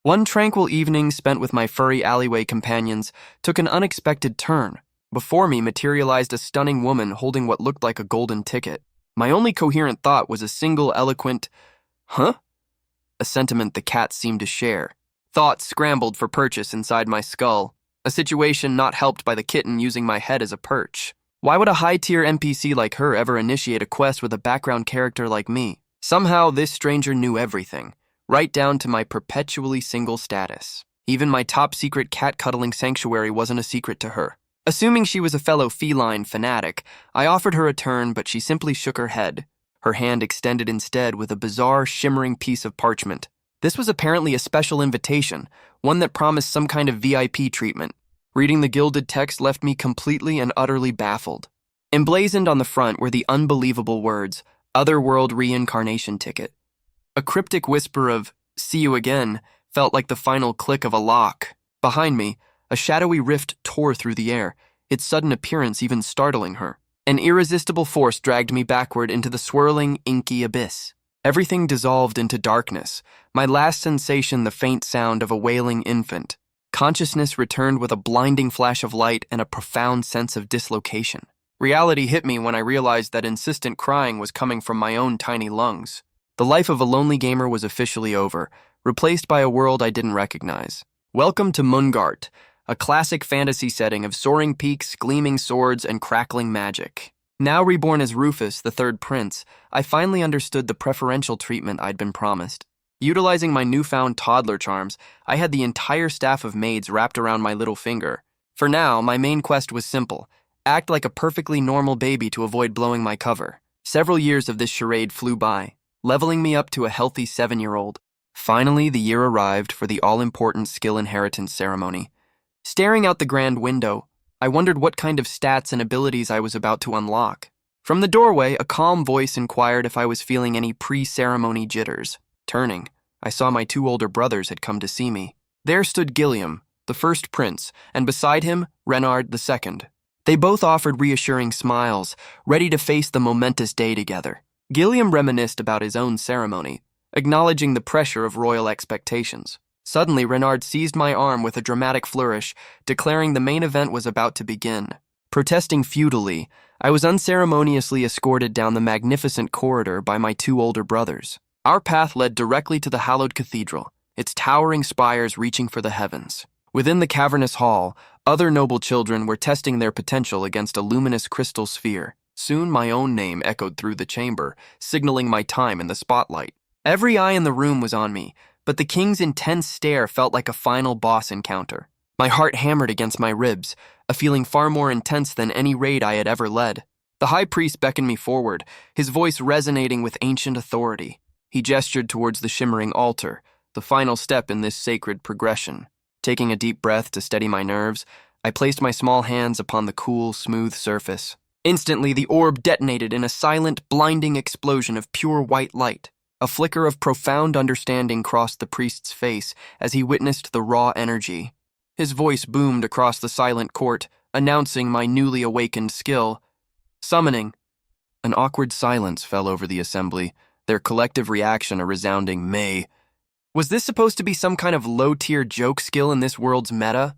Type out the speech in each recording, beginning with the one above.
One tranquil evening spent with my furry alleyway companions took an unexpected turn. Before me materialized a stunning woman holding what looked like a golden ticket. My only coherent thought was a single eloquent, "Huh?" A sentiment the cat seemed to share. Thoughts scrambled for purchase inside my skull, a situation not helped by the kitten using my head as a perch. Why would a high-tier NPC like her ever initiate a quest with a background character like me? Somehow, this stranger knew everything, right down to my perpetually single status. Even my top-secret cat-cuddling sanctuary wasn't a secret to her. Assuming she was a fellow feline fanatic, I offered her a turn, but she simply shook her head, her hand extended instead with a bizarre, shimmering piece of parchment. This was apparently a special invitation, one that promised some kind of VIP treatment. Reading the gilded text left me completely and utterly baffled. Emblazoned on the front were the unbelievable words, "Otherworld Reincarnation Ticket." A cryptic whisper of, "See you again," felt like the final click of a lock. Behind me, a shadowy rift tore through the air, its sudden appearance even startling her. An irresistible force dragged me backward into the swirling, inky abyss. Everything dissolved into darkness, my last sensation the faint sound of a wailing infant. Consciousness returned with a blinding flash of light and a profound sense of dislocation. Reality hit me when I realized that insistent crying was coming from my own tiny lungs. The life of a lonely gamer was officially over, replaced by a world I didn't recognize. Welcome to Mungart, a classic fantasy setting of soaring peaks, gleaming swords, and crackling magic. Now reborn as Rufus, the third prince, I finally understood the preferential treatment I'd been promised. Utilizing my newfound toddler charms, I had the entire staff of maids wrapped around my little finger. For now, my main quest was simple: act like a perfectly normal baby to avoid blowing my cover. Several years of this charade flew by, leveling me up to a healthy 7-year-old. Finally, the year arrived for the all-important skill inheritance ceremony. Staring out the grand window, I wondered what kind of stats and abilities I was about to unlock. From the doorway, a calm voice inquired if I was feeling any pre-ceremony jitters. Turning, I saw my 2 older brothers had come to see me. There stood Gilliam, the first prince, and beside him, Renard the second. They both offered reassuring smiles, ready to face the momentous day together. Gilliam reminisced about his own ceremony, acknowledging the pressure of royal expectations. Suddenly, Renard seized my arm with a dramatic flourish, declaring the main event was about to begin. Protesting futilely, I was unceremoniously escorted down the magnificent corridor by my 2 older brothers. Our path led directly to the hallowed cathedral, its towering spires reaching for the heavens. Within the cavernous hall, other noble children were testing their potential against a luminous crystal sphere. Soon my own name echoed through the chamber, signaling my time in the spotlight. Every eye in the room was on me, but the king's intense stare felt like a final boss encounter. My heart hammered against my ribs, a feeling far more intense than any raid I had ever led. The high priest beckoned me forward, his voice resonating with ancient authority. He gestured towards the shimmering altar, the final step in this sacred progression. Taking a deep breath to steady my nerves, I placed my small hands upon the cool, smooth surface. Instantly, the orb detonated in a silent, blinding explosion of pure white light. A flicker of profound understanding crossed the priest's face as he witnessed the raw energy. His voice boomed across the silent court, announcing my newly awakened skill. Summoning. An awkward silence fell over the assembly, their collective reaction a resounding meh. Was this supposed to be some kind of low-tier joke skill in this world's meta?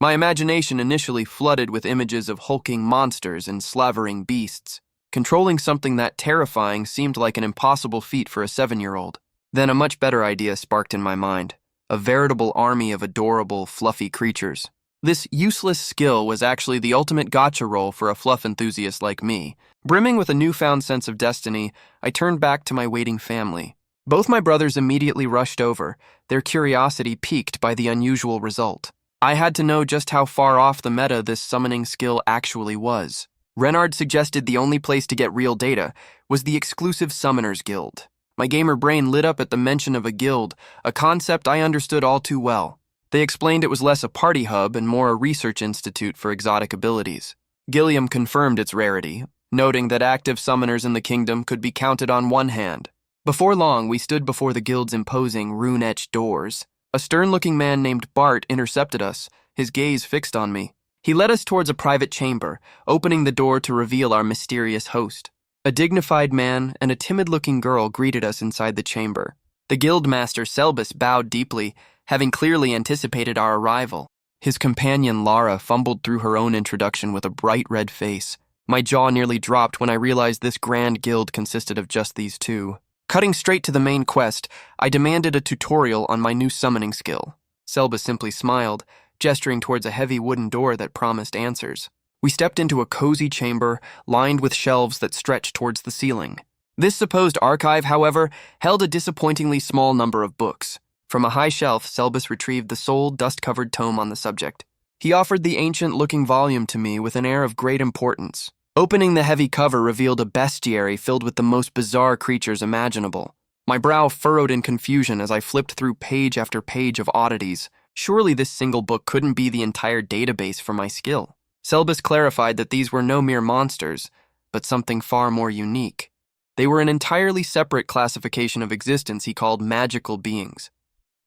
My imagination initially flooded with images of hulking monsters and slavering beasts. Controlling something that terrifying seemed like an impossible feat for a 7-year-old. Then a much better idea sparked in my mind: a veritable army of adorable, fluffy creatures. This useless skill was actually the ultimate gotcha role for a fluff enthusiast like me. Brimming with a newfound sense of destiny, I turned back to my waiting family. Both my brothers immediately rushed over, their curiosity piqued by the unusual result. I had to know just how far off the meta this summoning skill actually was. Renard suggested the only place to get real data was the exclusive Summoners Guild. My gamer brain lit up at the mention of a guild, a concept I understood all too well. They explained it was less a party hub and more a research institute for exotic abilities. Gilliam confirmed its rarity, noting that active summoners in the kingdom could be counted on one hand. Before long, we stood before the guild's imposing, rune-etched doors. A stern-looking man named Bart intercepted us, his gaze fixed on me. He led us towards a private chamber, opening the door to reveal our mysterious host. A dignified man and a timid-looking girl greeted us inside the chamber. The guildmaster Selbus bowed deeply, having clearly anticipated our arrival. His companion Lara fumbled through her own introduction with a bright red face. My jaw nearly dropped when I realized this grand guild consisted of just these two. Cutting straight to the main quest, I demanded a tutorial on my new summoning skill. Selba simply smiled, gesturing towards a heavy wooden door that promised answers. We stepped into a cozy chamber lined with shelves that stretched towards the ceiling. This supposed archive, however, held a disappointingly small number of books. From a high shelf, Selbus retrieved the sole dust-covered tome on the subject. He offered the ancient-looking volume to me with an air of great importance. Opening the heavy cover revealed a bestiary filled with the most bizarre creatures imaginable. My brow furrowed in confusion as I flipped through page after page of oddities. Surely this single book couldn't be the entire database for my skill. Selbus clarified that these were no mere monsters, but something far more unique. They were an entirely separate classification of existence he called magical beings.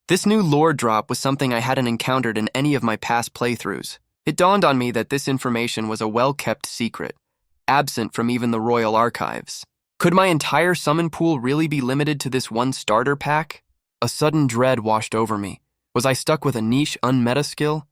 This new lore drop was something I hadn't encountered in any of my past playthroughs. It dawned on me that this information was a well-kept secret, absent from even the royal archives. Could my entire summon pool really be limited to this one starter pack? A sudden dread washed over me. Was I stuck with a niche unmeta skill?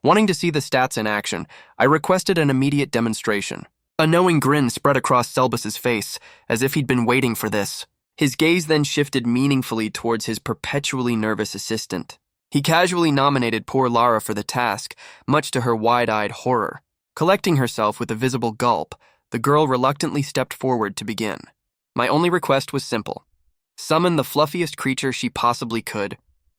Wanting to see the stats in action, I requested an immediate demonstration. A knowing grin spread across Selbus's face, as if he'd been waiting for this. His gaze then shifted meaningfully towards his perpetually nervous assistant. He casually nominated poor Lara for the task, much to her wide-eyed horror. Collecting herself with a visible gulp, the girl reluctantly stepped forward to begin. My only request was simple. Summon the fluffiest creature she possibly could.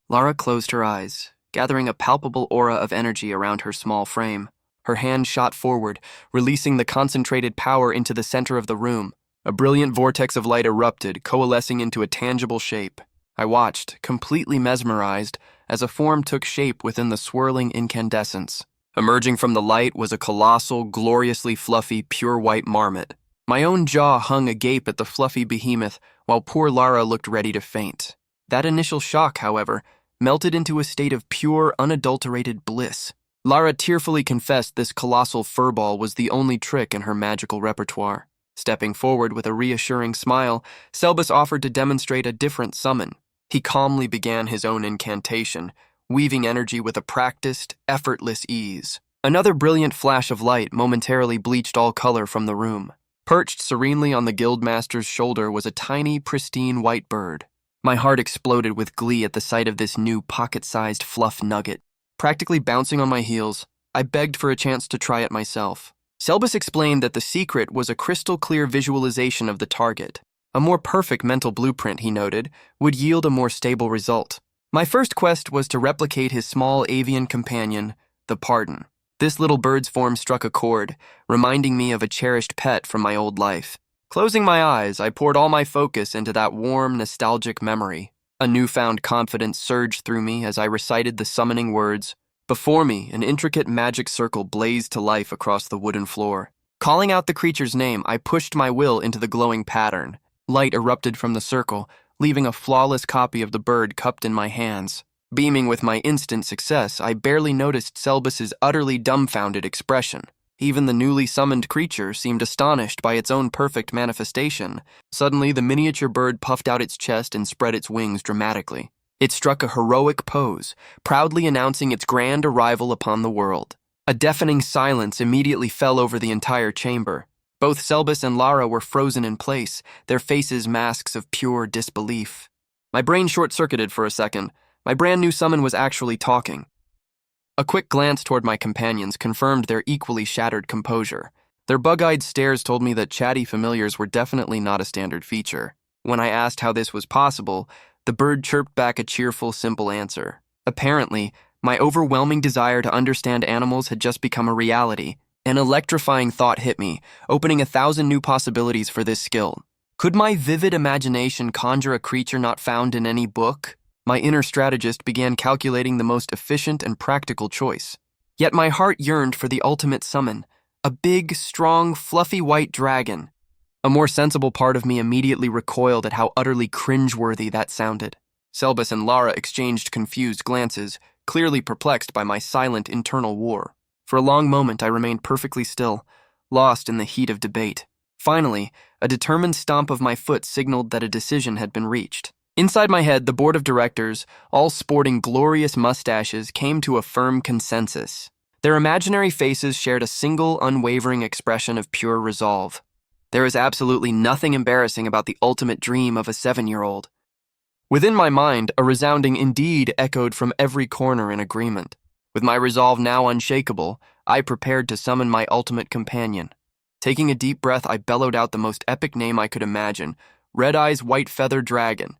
Lara closed her eyes, gathering a palpable aura of energy around her small frame. Her hand shot forward, releasing the concentrated power into the center of the room. A brilliant vortex of light erupted, coalescing into a tangible shape. I watched, completely mesmerized, as a form took shape within the swirling incandescence. Emerging from the light was a colossal, gloriously fluffy, pure white marmot. My own jaw hung agape at the fluffy behemoth, while poor Lara looked ready to faint. That initial shock, however, melted into a state of pure, unadulterated bliss. Lara tearfully confessed this colossal furball was the only trick in her magical repertoire. Stepping forward with a reassuring smile, Selbus offered to demonstrate a different summon. He calmly began his own incantation, weaving energy with a practiced, effortless ease. Another brilliant flash of light momentarily bleached all color from the room. Perched serenely on the guildmaster's shoulder was a tiny, pristine white bird. My heart exploded with glee at the sight of this new pocket-sized fluff nugget. Practically bouncing on my heels, I begged for a chance to try it myself. Selbus explained that the secret was a crystal-clear visualization of the target. A more perfect mental blueprint, he noted, would yield a more stable result. My first quest was to replicate his small avian companion, the Pardon. This little bird's form struck a chord, reminding me of a cherished pet from my old life. Closing my eyes, I poured all my focus into that warm, nostalgic memory. A newfound confidence surged through me as I recited the summoning words. Before me, an intricate magic circle blazed to life across the wooden floor. Calling out the creature's name, I pushed my will into the glowing pattern. Light erupted from the circle, leaving a flawless copy of the bird cupped in my hands. Beaming with my instant success, I barely noticed Selbus's utterly dumbfounded expression. Even the newly summoned creature seemed astonished by its own perfect manifestation. Suddenly, the miniature bird puffed out its chest and spread its wings dramatically. It struck a heroic pose, proudly announcing its grand arrival upon the world. A deafening silence immediately fell over the entire chamber. Both Selbus and Lara were frozen in place, their faces masks of pure disbelief. My brain short-circuited for a second. My brand new summon was actually talking. A quick glance toward my companions confirmed their equally shattered composure. Their bug-eyed stares told me that chatty familiars were definitely not a standard feature. When I asked how this was possible, the bird chirped back a cheerful, simple answer. Apparently, my overwhelming desire to understand animals had just become a reality. An electrifying thought hit me, opening 1,000 new possibilities for this skill. Could my vivid imagination conjure a creature not found in any book? My inner strategist began calculating the most efficient and practical choice. Yet my heart yearned for the ultimate summon, a big, strong, fluffy white dragon. A more sensible part of me immediately recoiled at how utterly cringeworthy that sounded. Selbus and Lara exchanged confused glances, clearly perplexed by my silent internal war. For a long moment I remained perfectly still, lost in the heat of debate. Finally, a determined stomp of my foot signaled that a decision had been reached. Inside my head, the board of directors, all sporting glorious mustaches, came to a firm consensus. Their imaginary faces shared a single, unwavering expression of pure resolve. There is absolutely nothing embarrassing about the ultimate dream of a 7-year-old. Within my mind, a resounding indeed echoed from every corner in agreement. With my resolve now unshakable, I prepared to summon my ultimate companion. Taking a deep breath, I bellowed out the most epic name I could imagine, Red Eye's White Feather Dragon.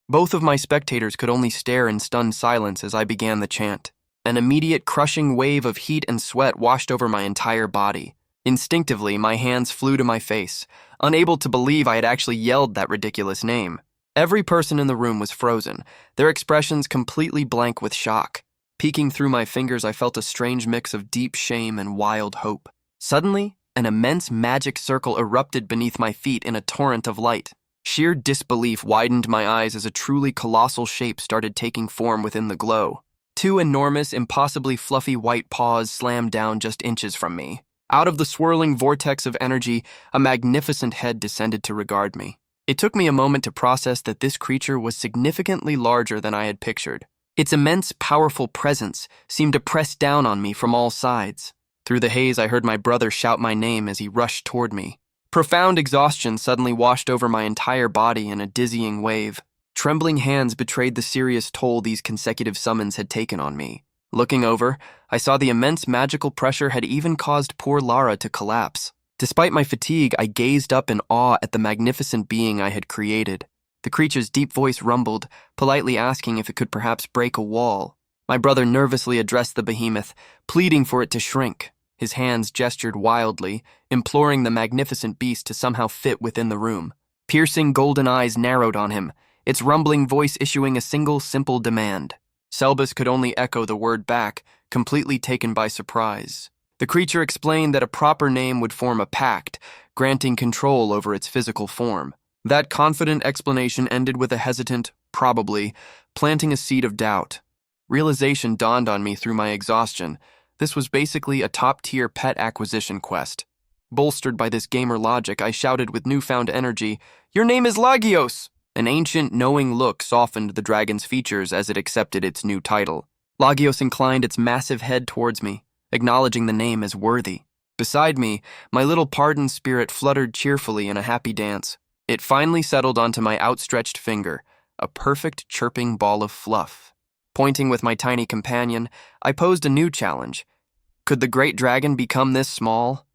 Both of my spectators could only stare in stunned silence as I began the chant. An immediate crushing wave of heat and sweat washed over my entire body. Instinctively, my hands flew to my face, unable to believe I had actually yelled that ridiculous name. Every person in the room was frozen, their expressions completely blank with shock. Peeking through my fingers, I felt a strange mix of deep shame and wild hope. Suddenly, an immense magic circle erupted beneath my feet in a torrent of light. Sheer disbelief widened my eyes as a truly colossal shape started taking form within the glow. 2 enormous, impossibly fluffy white paws slammed down just inches from me. Out of the swirling vortex of energy, a magnificent head descended to regard me. It took me a moment to process that this creature was significantly larger than I had pictured. Its immense, powerful presence seemed to press down on me from all sides. Through the haze, I heard my brother shout my name as he rushed toward me. Profound exhaustion suddenly washed over my entire body in a dizzying wave. Trembling hands betrayed the serious toll these consecutive summons had taken on me. Looking over, I saw the immense magical pressure had even caused poor Lara to collapse. Despite my fatigue, I gazed up in awe at the magnificent being I had created. The creature's deep voice rumbled, politely asking if it could perhaps break a wall. My brother nervously addressed the behemoth, pleading for it to shrink. His hands gestured wildly, imploring the magnificent beast to somehow fit within the room. Piercing golden eyes narrowed on him, its rumbling voice issuing a single simple demand. Selbus could only echo the word back, completely taken by surprise. The creature explained that a proper name would form a pact, granting control over its physical form. That confident explanation ended with a hesitant, probably, planting a seed of doubt. Realization dawned on me through my exhaustion. This was basically a top-tier pet acquisition quest. Bolstered by this gamer logic, I shouted with newfound energy, "Your name is Lagios!" An ancient, knowing look softened the dragon's features as it accepted its new title. Lagios inclined its massive head towards me, acknowledging the name as worthy. Beside me, my little pardon spirit fluttered cheerfully in a happy dance. It finally settled onto my outstretched finger, a perfect chirping ball of fluff. Pointing with my tiny companion, I posed a new challenge. Could the great dragon become this small?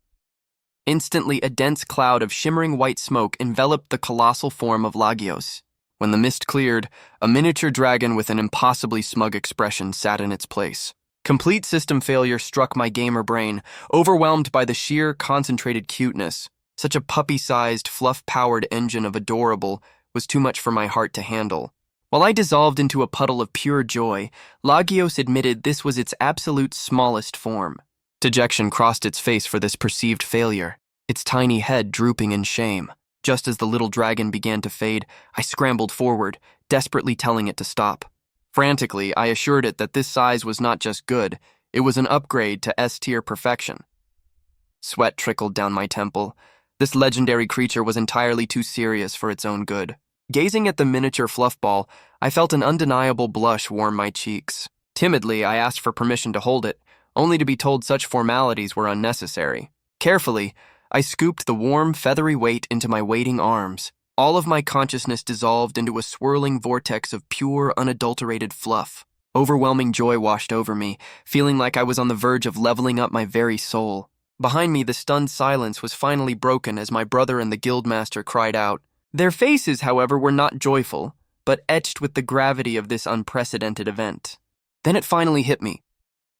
Instantly, a dense cloud of shimmering white smoke enveloped the colossal form of Lagios. When the mist cleared, a miniature dragon with an impossibly smug expression sat in its place. Complete system failure struck my gamer brain, overwhelmed by the sheer, concentrated cuteness. Such a puppy-sized, fluff-powered engine of adorable was too much for my heart to handle. While I dissolved into a puddle of pure joy, Lagios admitted this was its absolute smallest form. Dejection crossed its face for this perceived failure, its tiny head drooping in shame. Just as the little dragon began to fade, I scrambled forward, desperately telling it to stop. Frantically, I assured it that this size was not just good, it was an upgrade to S-tier perfection. Sweat trickled down my temple. This legendary creature was entirely too serious for its own good. Gazing at the miniature fluffball, I felt an undeniable blush warm my cheeks. Timidly, I asked for permission to hold it, only to be told such formalities were unnecessary. Carefully, I scooped the warm, feathery weight into my waiting arms. All of my consciousness dissolved into a swirling vortex of pure, unadulterated fluff. Overwhelming joy washed over me, feeling like I was on the verge of leveling up my very soul. Behind me, the stunned silence was finally broken as my brother and the guildmaster cried out. Their faces, however, were not joyful, but etched with the gravity of this unprecedented event. Then it finally hit me.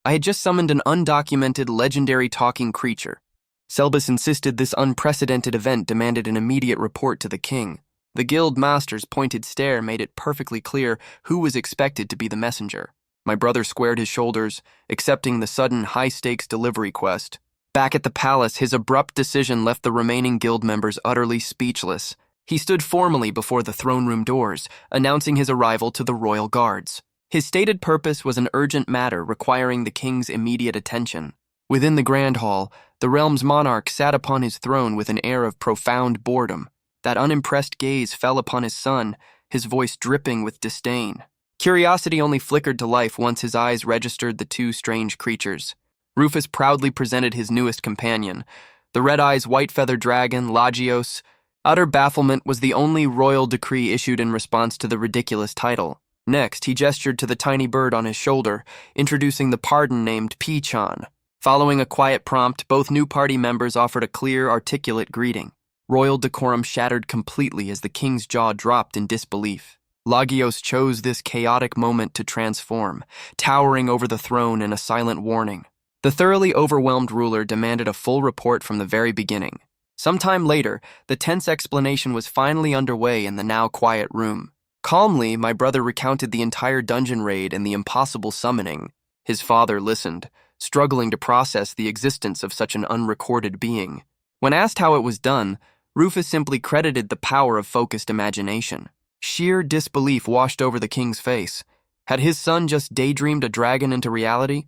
I had just summoned an undocumented, legendary talking creature. Selbus insisted this unprecedented event demanded an immediate report to the king. The guild master's pointed stare made it perfectly clear who was expected to be the messenger. My brother squared his shoulders, accepting the sudden high-stakes delivery quest. Back at the palace, his abrupt decision left the remaining guild members utterly speechless. He stood formally before the throne room doors, announcing his arrival to the royal guards. His stated purpose was an urgent matter requiring the king's immediate attention. Within the grand hall, the realm's monarch sat upon his throne with an air of profound boredom. That unimpressed gaze fell upon his son, his voice dripping with disdain. Curiosity only flickered to life once his eyes registered the two strange creatures. Rufus proudly presented his newest companion, the red-eyes white-feathered dragon, Lagios. Utter bafflement was the only royal decree issued in response to the ridiculous title. Next, he gestured to the tiny bird on his shoulder, introducing the pardon named P-chan. Following a quiet prompt, both new party members offered a clear, articulate greeting. Royal decorum shattered completely as the king's jaw dropped in disbelief. Lagios chose this chaotic moment to transform, towering over the throne in a silent warning. The thoroughly overwhelmed ruler demanded a full report from the very beginning. Sometime later, the tense explanation was finally underway in the now quiet room. Calmly, my brother recounted the entire dungeon raid and the impossible summoning. His father listened, struggling to process the existence of such an unrecorded being. When asked how it was done, Rufus simply credited the power of focused imagination. Sheer disbelief washed over the king's face. Had his son just daydreamed a dragon into reality?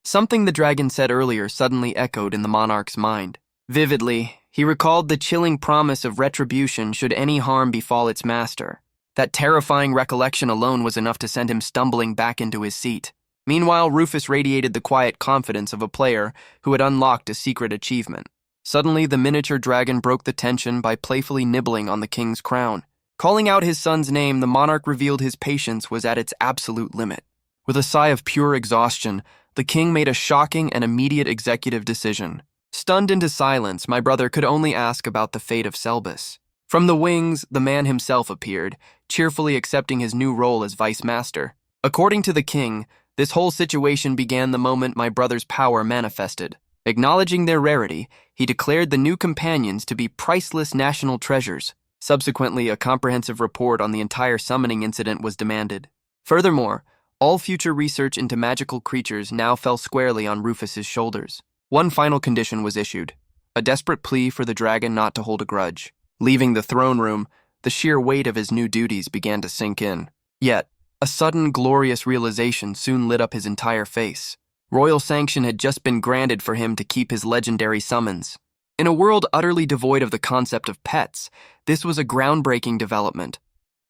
Something the dragon said earlier suddenly echoed in the monarch's mind. Vividly, he recalled the chilling promise of retribution should any harm befall its master. That terrifying recollection alone was enough to send him stumbling back into his seat. Meanwhile, Rufus radiated the quiet confidence of a player who had unlocked a secret achievement. Suddenly, the miniature dragon broke the tension by playfully nibbling on the king's crown. Calling out his son's name, the monarch revealed his patience was at its absolute limit. With a sigh of pure exhaustion, the king made a shocking and immediate executive decision. Stunned into silence, my brother could only ask about the fate of Selbus. From the wings, the man himself appeared, cheerfully accepting his new role as vice master. According to the king, this whole situation began the moment my brother's power manifested. Acknowledging their rarity, he declared the new companions to be priceless national treasures. Subsequently, a comprehensive report on the entire summoning incident was demanded. Furthermore, all future research into magical creatures now fell squarely on Rufus's shoulders. One final condition was issued, a desperate plea for the dragon not to hold a grudge. Leaving the throne room, the sheer weight of his new duties began to sink in. Yet, a sudden, glorious realization soon lit up his entire face. Royal sanction had just been granted for him to keep his legendary summons. In a world utterly devoid of the concept of pets, this was a groundbreaking development.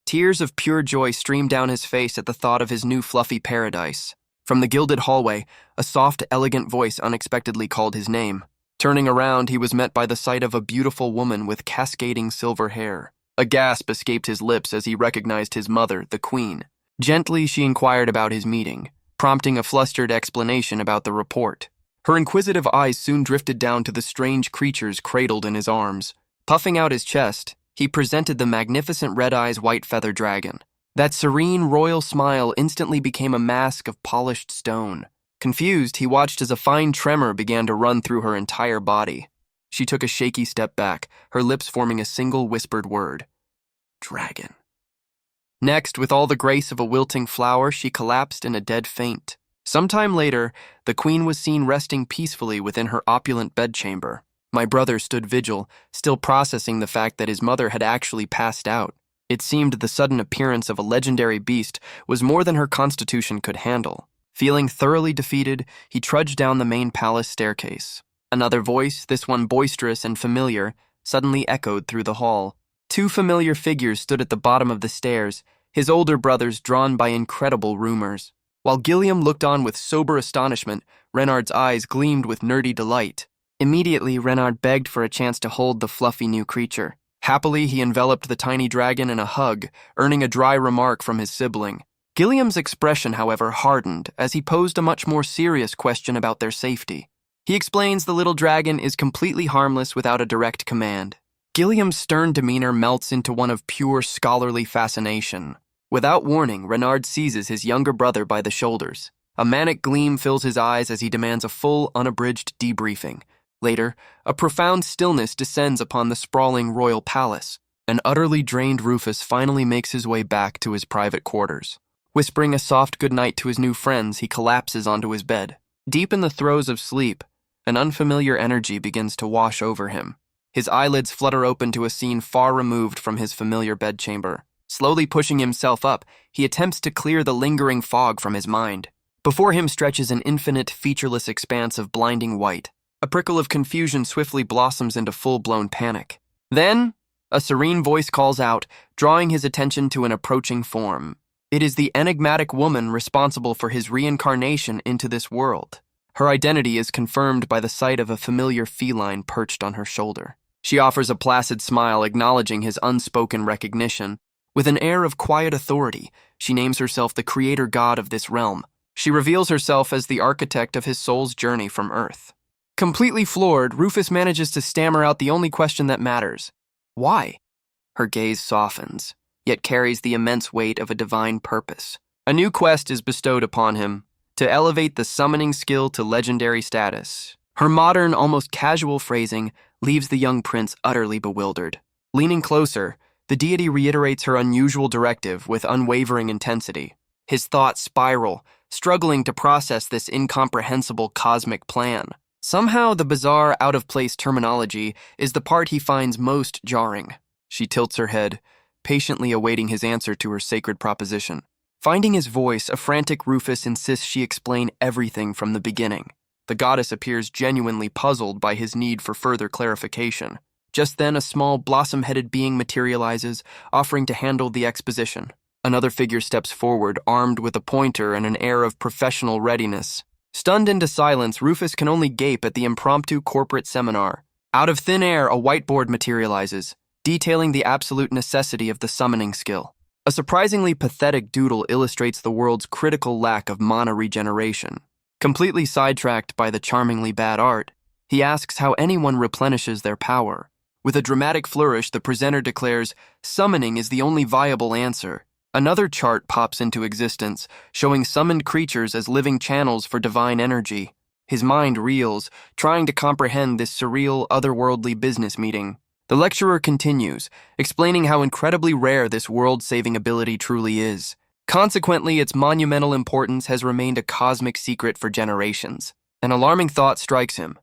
Tears of pure joy streamed down his face at the thought of his new fluffy paradise. From the gilded hallway, a soft, elegant voice unexpectedly called his name. Turning around, he was met by the sight of a beautiful woman with cascading silver hair. A gasp escaped his lips as he recognized his mother, the queen. Gently, she inquired about his meeting, prompting a flustered explanation about the report. Her inquisitive eyes soon drifted down to the strange creatures cradled in his arms. Puffing out his chest, he presented the magnificent red-eyes white-feather dragon. That serene royal smile instantly became a mask of polished stone. Confused, he watched as a fine tremor began to run through her entire body. She took a shaky step back, her lips forming a single whispered word. Dragon. Next, with all the grace of a wilting flower, she collapsed in a dead faint. Sometime later, the queen was seen resting peacefully within her opulent bedchamber. My brother stood vigil, still processing the fact that his mother had actually passed out. It seemed the sudden appearance of a legendary beast was more than her constitution could handle. Feeling thoroughly defeated, he trudged down the main palace staircase. Another voice, this one boisterous and familiar, suddenly echoed through the hall. Two familiar figures stood at the bottom of the stairs, his older brothers drawn by incredible rumors. While Gilliam looked on with sober astonishment, Renard's eyes gleamed with nerdy delight. Immediately, Renard begged for a chance to hold the fluffy new creature. Happily, he enveloped the tiny dragon in a hug, earning a dry remark from his sibling. Gilliam's expression, however, hardened as he posed a much more serious question about their safety. He explains the little dragon is completely harmless without a direct command. Gilliam's stern demeanor melts into one of pure scholarly fascination. Without warning, Renard seizes his younger brother by the shoulders. A manic gleam fills his eyes as he demands a full, unabridged debriefing. Later, a profound stillness descends upon the sprawling royal palace. An utterly drained Rufus finally makes his way back to his private quarters. Whispering a soft goodnight to his new friends, he collapses onto his bed. Deep in the throes of sleep, an unfamiliar energy begins to wash over him. His eyelids flutter open to a scene far removed from his familiar bedchamber. Slowly pushing himself up, he attempts to clear the lingering fog from his mind. Before him stretches an infinite, featureless expanse of blinding white. A prickle of confusion swiftly blossoms into full-blown panic. Then, A serene voice calls out, drawing his attention to an approaching form. It is the enigmatic woman responsible for his reincarnation into this world. Her identity is confirmed by the sight of a familiar feline perched on her shoulder. She offers a placid smile, acknowledging his unspoken recognition. With an air of quiet authority, she names herself the creator god of this realm. She reveals herself as the architect of his soul's journey from Earth. Completely floored, Rufus manages to stammer out the only question that matters. Why? Her gaze softens, yet carries the immense weight of a divine purpose. A new quest is bestowed upon him, to elevate the summoning skill to legendary status. Her modern, almost casual phrasing leaves the young prince utterly bewildered. Leaning closer, the deity reiterates her unusual directive with unwavering intensity. His thoughts spiral, struggling to process this incomprehensible cosmic plan. Somehow, the bizarre, out-of-place terminology is the part he finds most jarring. She tilts her head, patiently awaiting his answer to her sacred proposition. Finding his voice, a frantic Rufus insists she explain everything from the beginning. The goddess appears genuinely puzzled by his need for further clarification. Just then, a small, blossom-headed being materializes, offering to handle the exposition. Another figure steps forward, armed with a pointer and an air of professional readiness. Stunned into silence, Rufus can only gape at the impromptu corporate seminar. Out of thin air, a whiteboard materializes, detailing the absolute necessity of the summoning skill. A surprisingly pathetic doodle illustrates the world's critical lack of mana regeneration. Completely sidetracked by the charmingly bad art, he asks how anyone replenishes their power. With a dramatic flourish, the presenter declares, "Summoning is the only viable answer." Another chart pops into existence, showing summoned creatures as living channels for divine energy. His mind reels, trying to comprehend this surreal, otherworldly business meeting. The lecturer continues, explaining how incredibly rare this world-saving ability truly is. Consequently, its monumental importance has remained a cosmic secret for generations. An alarming thought strikes him.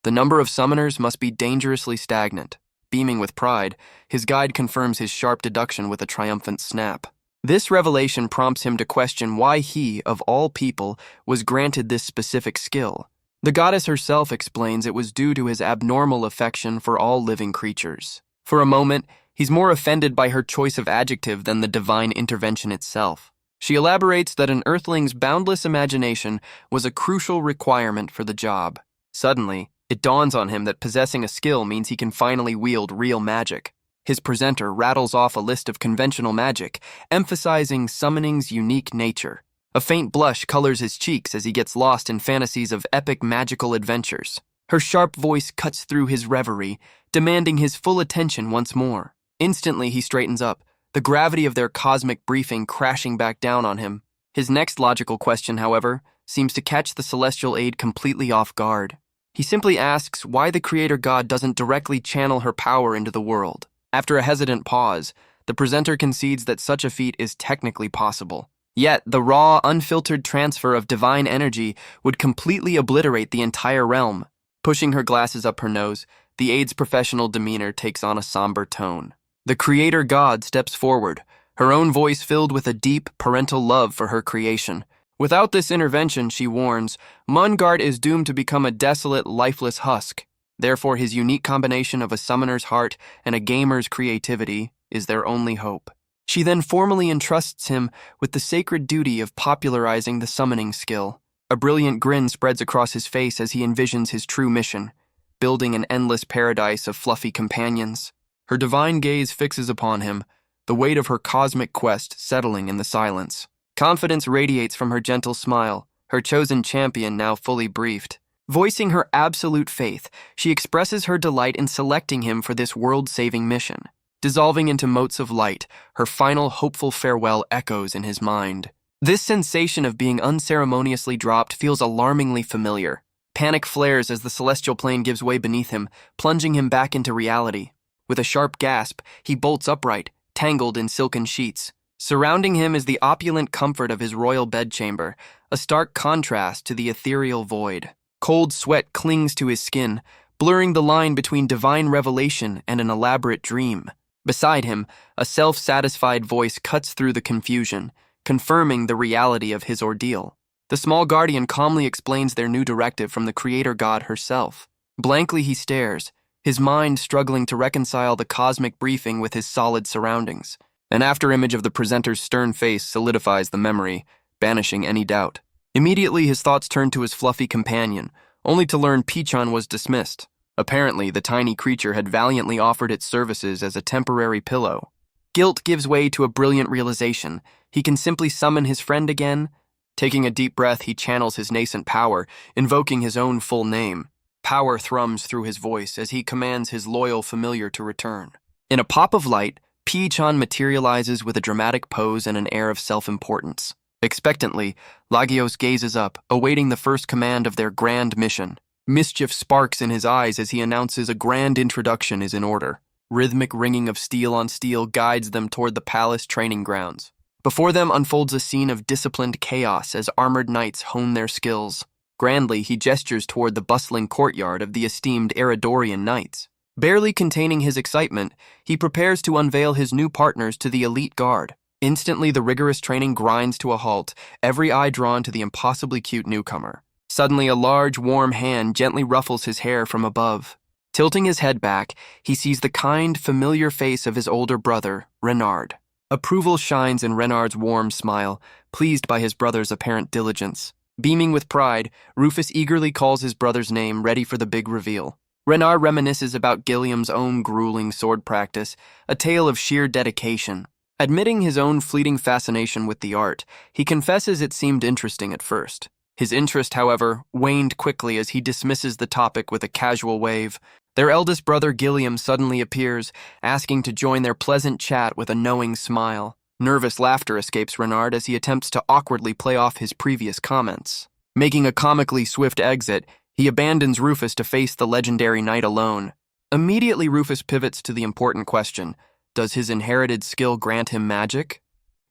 The number of summoners must be dangerously stagnant. Beaming with pride, his guide confirms his sharp deduction with a triumphant snap. This revelation prompts him to question why he, of all people, was granted this specific skill. The goddess herself explains it was due to his abnormal affection for all living creatures. For a moment, he's more offended by her choice of adjective than the divine intervention itself. She elaborates that an earthling's boundless imagination was a crucial requirement for the job. Suddenly, it dawns on him that possessing a skill means he can finally wield real magic. His presenter rattles off a list of conventional magic, emphasizing summoning's unique nature. A faint blush colors his cheeks as he gets lost in fantasies of epic magical adventures. Her sharp voice cuts through his reverie, demanding his full attention once more. Instantly, he straightens up, the gravity of their cosmic briefing crashing back down on him. His next logical question, however, seems to catch the celestial aide completely off guard. He simply asks why the creator god doesn't directly channel her power into the world. After a hesitant pause, the presenter concedes that such a feat is technically possible. Yet, the raw, unfiltered transfer of divine energy would completely obliterate the entire realm. Pushing her glasses up her nose, the aide's professional demeanor takes on a somber tone. The creator god steps forward, her own voice filled with a deep, parental love for her creation. Without this intervention, she warns, Mungard is doomed to become a desolate, lifeless husk. Therefore, his unique combination of a summoner's heart and a gamer's creativity is their only hope. She then formally entrusts him with the sacred duty of popularizing the summoning skill. A brilliant grin spreads across his face as he envisions his true mission, building an endless paradise of fluffy companions. Her divine gaze fixes upon him, the weight of her cosmic quest settling in the silence. Confidence radiates from her gentle smile, her chosen champion now fully briefed. Voicing her absolute faith, she expresses her delight in selecting him for this world-saving mission. Dissolving into motes of light, her final hopeful farewell echoes in his mind. This sensation of being unceremoniously dropped feels alarmingly familiar. Panic flares as the celestial plane gives way beneath him, plunging him back into reality. With a sharp gasp, he bolts upright, tangled in silken sheets. Surrounding him is the opulent comfort of his royal bedchamber, a stark contrast to the ethereal void. Cold sweat clings to his skin, blurring the line between divine revelation and an elaborate dream. Beside him, a self-satisfied voice cuts through the confusion, confirming the reality of his ordeal. The small guardian calmly explains their new directive from the creator god herself. Blankly he stares, his mind struggling to reconcile the cosmic briefing with his solid surroundings. An afterimage of the presenter's stern face solidifies the memory, banishing any doubt. Immediately, his thoughts turn to his fluffy companion, only to learn Pichon was dismissed. Apparently, the tiny creature had valiantly offered its services as a temporary pillow. Guilt gives way to a brilliant realization. He can simply summon his friend again. Taking a deep breath, he channels his nascent power, invoking his own full name. Power thrums through his voice as he commands his loyal familiar to return. In a pop of light, Pichon materializes with a dramatic pose and an air of self-importance. Expectantly, Lagios gazes up, awaiting the first command of their grand mission. Mischief sparks in his eyes as he announces a grand introduction is in order. Rhythmic ringing of steel on steel guides them toward the palace training grounds. Before them unfolds a scene of disciplined chaos as armored knights hone their skills. Grandly, he gestures toward the bustling courtyard of the esteemed Eridorian knights. Barely containing his excitement, he prepares to unveil his new partners to the elite guard. Instantly, the rigorous training grinds to a halt, every eye drawn to the impossibly cute newcomer. Suddenly, a large, warm hand gently ruffles his hair from above. Tilting his head back, he sees the kind, familiar face of his older brother, Renard. Approval shines in Renard's warm smile, pleased by his brother's apparent diligence. Beaming with pride, Rufus eagerly calls his brother's name, ready for the big reveal. Renard reminisces about Gilliam's own grueling sword practice, a tale of sheer dedication. Admitting his own fleeting fascination with the art, he confesses it seemed interesting at first. His interest, however, waned quickly as he dismisses the topic with a casual wave. Their eldest brother Gilliam suddenly appears, asking to join their pleasant chat with a knowing smile. Nervous laughter escapes Renard as he attempts to awkwardly play off his previous comments. Making a comically swift exit, he abandons Rufus to face the legendary knight alone. Immediately, Rufus pivots to the important question: does his inherited skill grant him magic?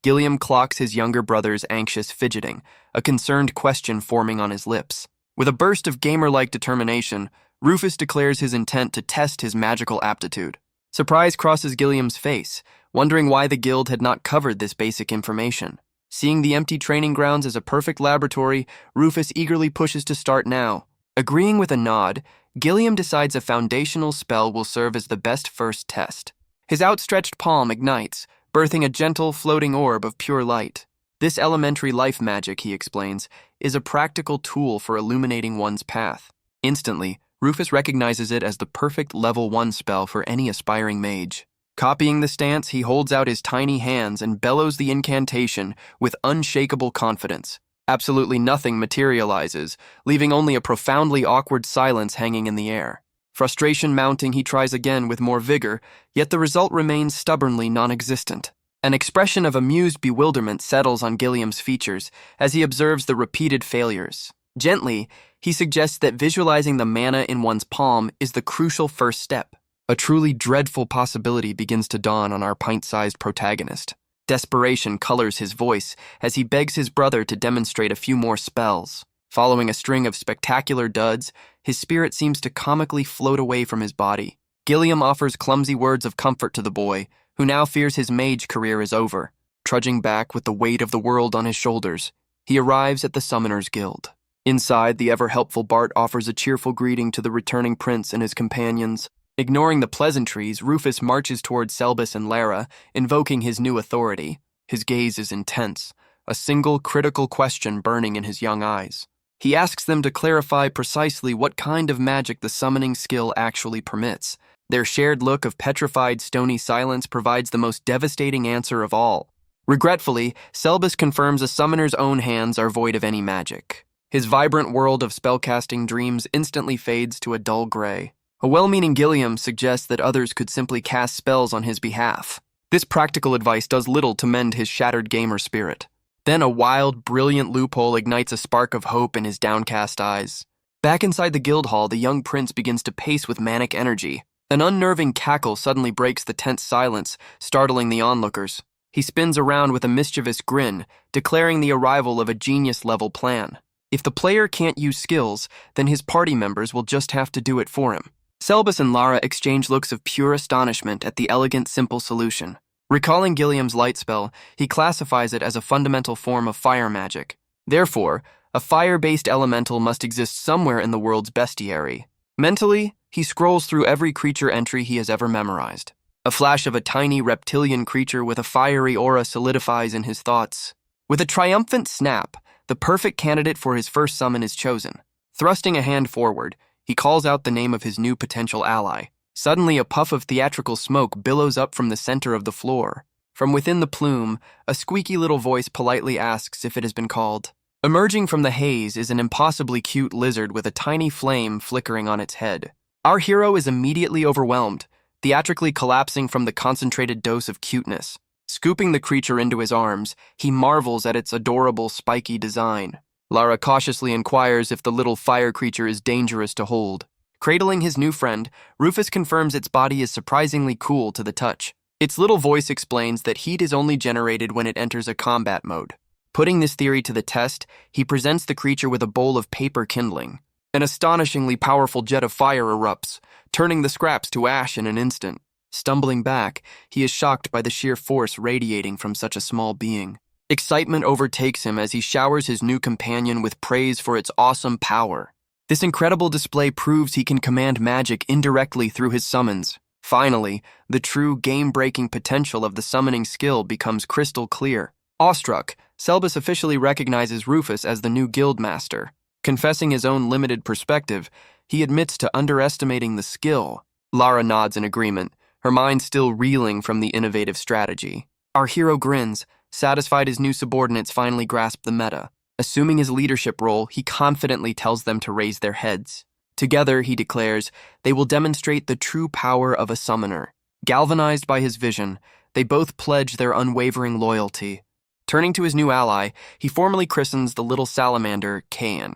Gilliam clocks his younger brother's anxious fidgeting, a concerned question forming on his lips. With a burst of gamer-like determination, Rufus declares his intent to test his magical aptitude. Surprise crosses Gilliam's face, wondering why the guild had not covered this basic information. Seeing the empty training grounds as a perfect laboratory, Rufus eagerly pushes to start now. Agreeing with a nod, Gilliam decides a foundational spell will serve as the best first test. His outstretched palm ignites, birthing a gentle, floating orb of pure light. This elementary life magic, he explains, is a practical tool for illuminating one's path. Instantly, Rufus recognizes it as the perfect level 1 spell for any aspiring mage. Copying the stance, he holds out his tiny hands and bellows the incantation with unshakable confidence. Absolutely nothing materializes, leaving only a profoundly awkward silence hanging in the air. Frustration mounting, he tries again with more vigor, yet the result remains stubbornly non-existent. An expression of amused bewilderment settles on Gilliam's features as he observes the repeated failures. Gently, he suggests that visualizing the mana in one's palm is the crucial first step. A truly dreadful possibility begins to dawn on our pint-sized protagonist. Desperation colors his voice as he begs his brother to demonstrate a few more spells. Following a string of spectacular duds, his spirit seems to comically float away from his body. Gilliam offers clumsy words of comfort to the boy, who now fears his mage career is over. Trudging back with the weight of the world on his shoulders, he arrives at the Summoners Guild. Inside, the ever-helpful Bart offers a cheerful greeting to the returning prince and his companions. Ignoring the pleasantries, Rufus marches toward Selbus and Lara, invoking his new authority. His gaze is intense, a single critical question burning in his young eyes. He asks them to clarify precisely what kind of magic the summoning skill actually permits. Their shared look of petrified, stony silence provides the most devastating answer of all. Regretfully, Selbus confirms a summoner's own hands are void of any magic. His vibrant world of spellcasting dreams instantly fades to a dull gray. A well-meaning Gilliam suggests that others could simply cast spells on his behalf. This practical advice does little to mend his shattered gamer spirit. Then a wild, brilliant loophole ignites a spark of hope in his downcast eyes. Back inside the guild hall, the young prince begins to pace with manic energy. An unnerving cackle suddenly breaks the tense silence, startling the onlookers. He spins around with a mischievous grin, declaring the arrival of a genius-level plan. If the player can't use skills, then his party members will just have to do it for him. Selbus and Lara exchange looks of pure astonishment at the elegant, simple solution. Recalling Gilliam's light spell, he classifies it as a fundamental form of fire magic. Therefore, a fire-based elemental must exist somewhere in the world's bestiary. Mentally, He scrolls through every creature entry he has ever memorized. A flash of a tiny reptilian creature with a fiery aura solidifies in his thoughts. With a triumphant snap, the perfect candidate for his first summon is chosen. Thrusting a hand forward, he calls out the name of his new potential ally. Suddenly, a puff of theatrical smoke billows up from the center of the floor. From within the plume, a squeaky little voice politely asks if it has been called. Emerging from the haze is an impossibly cute lizard with a tiny flame flickering on its head. Our hero is immediately overwhelmed, theatrically collapsing from the concentrated dose of cuteness. Scooping the creature into his arms, he marvels at its adorable, spiky design. Lara cautiously inquires if the little fire creature is dangerous to hold. Cradling his new friend, Rufus confirms its body is surprisingly cool to the touch. Its little voice explains that heat is only generated when it enters a combat mode. Putting this theory to the test, he presents the creature with a bowl of paper kindling. An astonishingly powerful jet of fire erupts, turning the scraps to ash in an instant. Stumbling back, he is shocked by the sheer force radiating from such a small being. Excitement overtakes him as he showers his new companion with praise for its awesome power. This incredible display proves he can command magic indirectly through his summons. Finally, the true game-breaking potential of the summoning skill becomes crystal clear. Awestruck, Selbus officially recognizes Rufus as the new guild master. Confessing his own limited perspective, he admits to underestimating the skill. Lara nods in agreement, her mind still reeling from the innovative strategy. Our hero grins, satisfied his new subordinates finally grasp the meta. Assuming his leadership role, he confidently tells them to raise their heads. Together, he declares, they will demonstrate the true power of a summoner. Galvanized by his vision, they both pledge their unwavering loyalty. Turning to his new ally, he formally christens the little salamander Cain.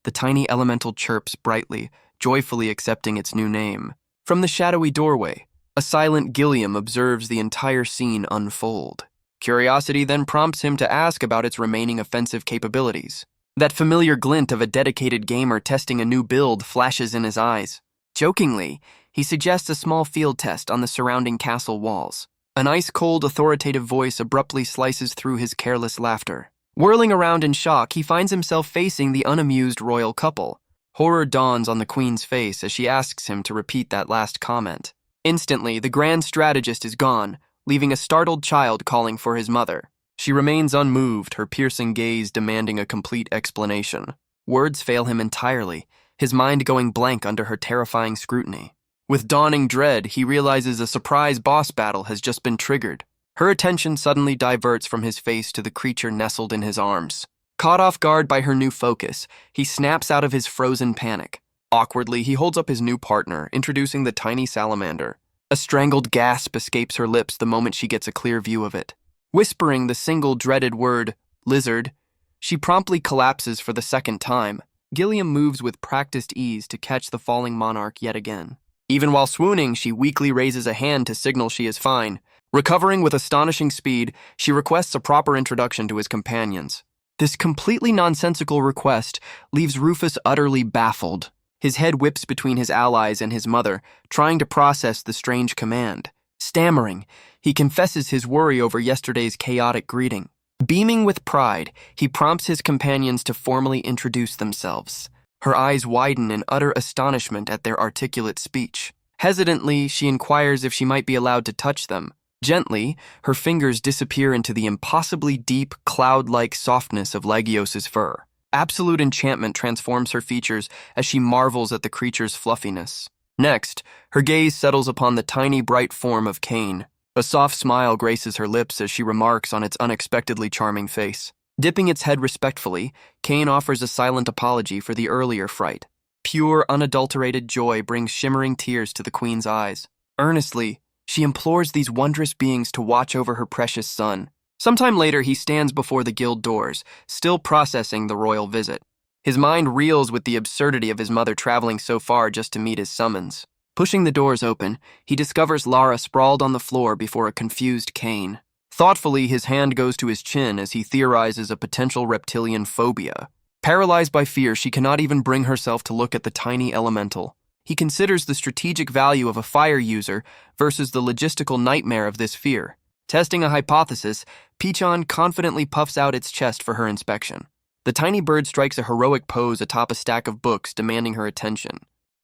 The tiny elemental chirps brightly, joyfully accepting its new name. From the shadowy doorway, a silent Gilliam observes the entire scene unfold. Curiosity then prompts him to ask about its remaining offensive capabilities. That familiar glint of a dedicated gamer testing a new build flashes in his eyes. Jokingly, he suggests a small field test on the surrounding castle walls. An ice-cold, authoritative voice abruptly slices through his careless laughter. Whirling around in shock, he finds himself facing the unamused royal couple. Horror dawns on the queen's face as she asks him to repeat that last comment. Instantly, the grand strategist is gone, leaving a startled child calling for his mother. She remains unmoved, her piercing gaze demanding a complete explanation. Words fail him entirely, his mind going blank under her terrifying scrutiny. With dawning dread, he realizes a surprise boss battle has just been triggered. Her attention suddenly diverts from his face to the creature nestled in his arms. Caught off guard by her new focus, he snaps out of his frozen panic. Awkwardly, he holds up his new partner, introducing the tiny salamander. A strangled gasp escapes her lips the moment she gets a clear view of it. Whispering the single dreaded word, lizard, she promptly collapses for the second time. Gilliam moves with practiced ease to catch the falling monarch yet again. Even while swooning, she weakly raises a hand to signal she is fine. Recovering with astonishing speed, she requests a proper introduction to his companions. This completely nonsensical request leaves Rufus utterly baffled. His head whips between his allies and his mother, trying to process the strange command. Stammering, he confesses his worry over yesterday's chaotic greeting. Beaming with pride, he prompts his companions to formally introduce themselves. Her eyes widen in utter astonishment at their articulate speech. Hesitantly, she inquires if she might be allowed to touch them. Gently, her fingers disappear into the impossibly deep, cloud-like softness of Legios's fur. Absolute enchantment transforms her features as she marvels at the creature's fluffiness. Next, her gaze settles upon the tiny, bright form of Cain. A soft smile graces her lips as she remarks on its unexpectedly charming face. Dipping its head respectfully, Cain offers a silent apology for the earlier fright. Pure, unadulterated joy brings shimmering tears to the queen's eyes. Earnestly, she implores these wondrous beings to watch over her precious son. Sometime later, he stands before the guild doors, still processing the royal visit. His mind reels with the absurdity of his mother traveling so far just to meet his summons. Pushing the doors open, he discovers Lara sprawled on the floor before a confused Cain. Thoughtfully, his hand goes to his chin as he theorizes a potential reptilian phobia. Paralyzed by fear, she cannot even bring herself to look at the tiny elemental. He considers the strategic value of a fire user versus the logistical nightmare of this fear. Testing a hypothesis, Pichon confidently puffs out its chest for her inspection. The tiny bird strikes a heroic pose atop a stack of books, demanding her attention.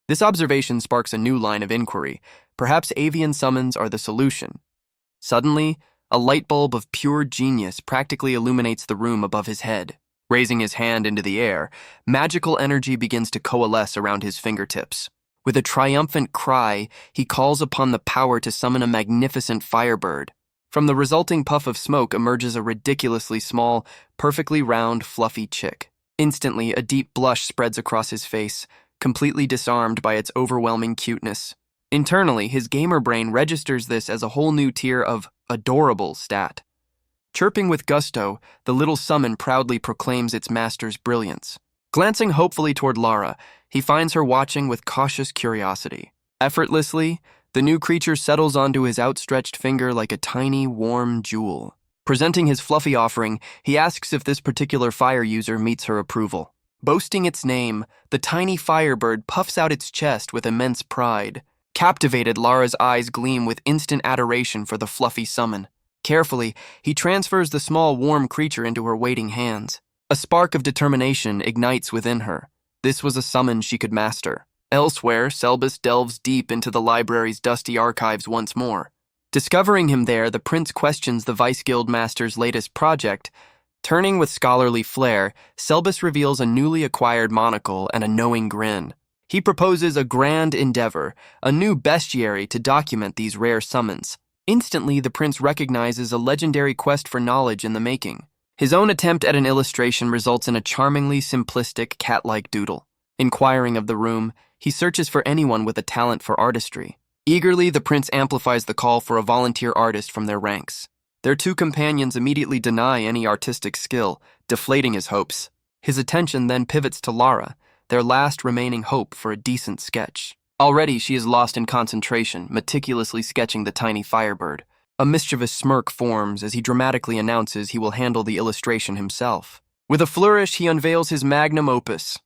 This observation sparks a new line of inquiry. Perhaps avian summons are the solution. Suddenly, a light bulb of pure genius practically illuminates the room above his head. Raising his hand into the air, magical energy begins to coalesce around his fingertips. With a triumphant cry, he calls upon the power to summon a magnificent firebird. From the resulting puff of smoke emerges a ridiculously small, perfectly round, fluffy chick. Instantly, a deep blush spreads across his face, completely disarmed by its overwhelming cuteness. Internally, his gamer brain registers this as a whole new tier of adorable stat. Chirping with gusto, the little summon proudly proclaims its master's brilliance. Glancing hopefully toward Lara, he finds her watching with cautious curiosity. Effortlessly, the new creature settles onto his outstretched finger like a tiny, warm jewel. Presenting his fluffy offering, he asks if this particular fire user meets her approval. Boasting its name, the tiny firebird puffs out its chest with immense pride. Captivated, Lara's eyes gleam with instant adoration for the fluffy summon. Carefully, he transfers the small, warm creature into her waiting hands. A spark of determination ignites within her. This was a summon she could master. Elsewhere, Selbus delves deep into the library's dusty archives once more. Discovering him there, the prince questions the Vice Guild Master's latest project. Turning with scholarly flair, Selbus reveals a newly acquired monocle and a knowing grin. He proposes a grand endeavor, a new bestiary to document these rare summons. Instantly, the prince recognizes a legendary quest for knowledge in the making. His own attempt at an illustration results in a charmingly simplistic, cat-like doodle. Inquiring of the room, he searches for anyone with a talent for artistry. Eagerly, the prince amplifies the call for a volunteer artist from their ranks. Their two companions immediately deny any artistic skill, deflating his hopes. His attention then pivots to Lara, their last remaining hope for a decent sketch. Already she is lost in concentration, meticulously sketching the tiny firebird. A mischievous smirk forms as he dramatically announces he will handle the illustration himself. With a flourish, he unveils his magnum opus,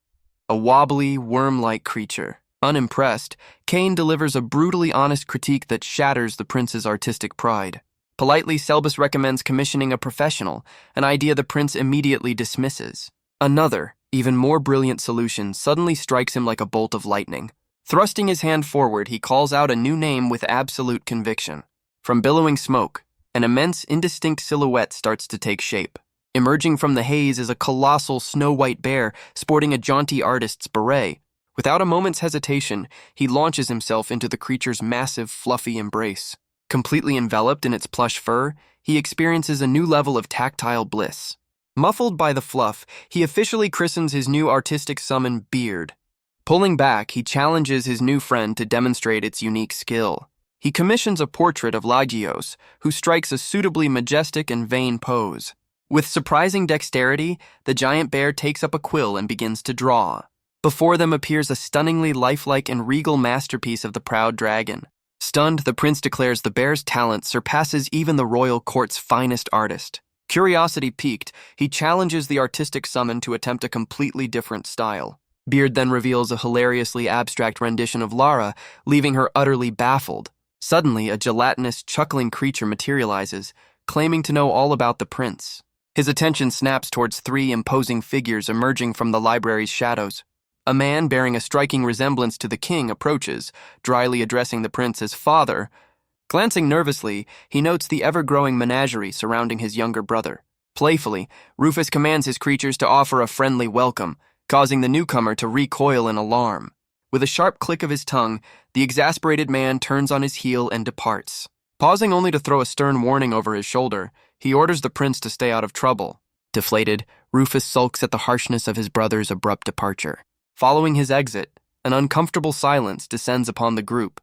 a wobbly, worm-like creature. Unimpressed, Kane delivers a brutally honest critique that shatters the prince's artistic pride. Politely, Selbus recommends commissioning a professional, an idea the prince immediately dismisses. Another, even more brilliant solution suddenly strikes him like a bolt of lightning. Thrusting his hand forward, he calls out a new name with absolute conviction. From billowing smoke, an immense, indistinct silhouette starts to take shape. Emerging from the haze is a colossal snow-white bear sporting a jaunty artist's beret. Without a moment's hesitation, he launches himself into the creature's massive, fluffy embrace. Completely enveloped in its plush fur, he experiences a new level of tactile bliss. Muffled by the fluff, he officially christens his new artistic summon Beard. Pulling back, he challenges his new friend to demonstrate its unique skill. He commissions a portrait of Lagios, who strikes a suitably majestic and vain pose. With surprising dexterity, the giant bear takes up a quill and begins to draw. Before them appears a stunningly lifelike and regal masterpiece of the proud dragon. Stunned, the prince declares the bear's talent surpasses even the royal court's finest artist. Curiosity piqued, he challenges the artistic summon to attempt a completely different style. Beard then reveals a hilariously abstract rendition of Lara, leaving her utterly baffled. Suddenly, a gelatinous, chuckling creature materializes, claiming to know all about the prince. His attention snaps towards three imposing figures emerging from the library's shadows. A man bearing a striking resemblance to the king approaches, dryly addressing the prince as father. Glancing nervously, he notes the ever-growing menagerie surrounding his younger brother. Playfully, Rufus commands his creatures to offer a friendly welcome, causing the newcomer to recoil in alarm. With a sharp click of his tongue, the exasperated man turns on his heel and departs. Pausing only to throw a stern warning over his shoulder, he orders the prince to stay out of trouble. Deflated, Rufus sulks at the harshness of his brother's abrupt departure. Following his exit, an uncomfortable silence descends upon the group,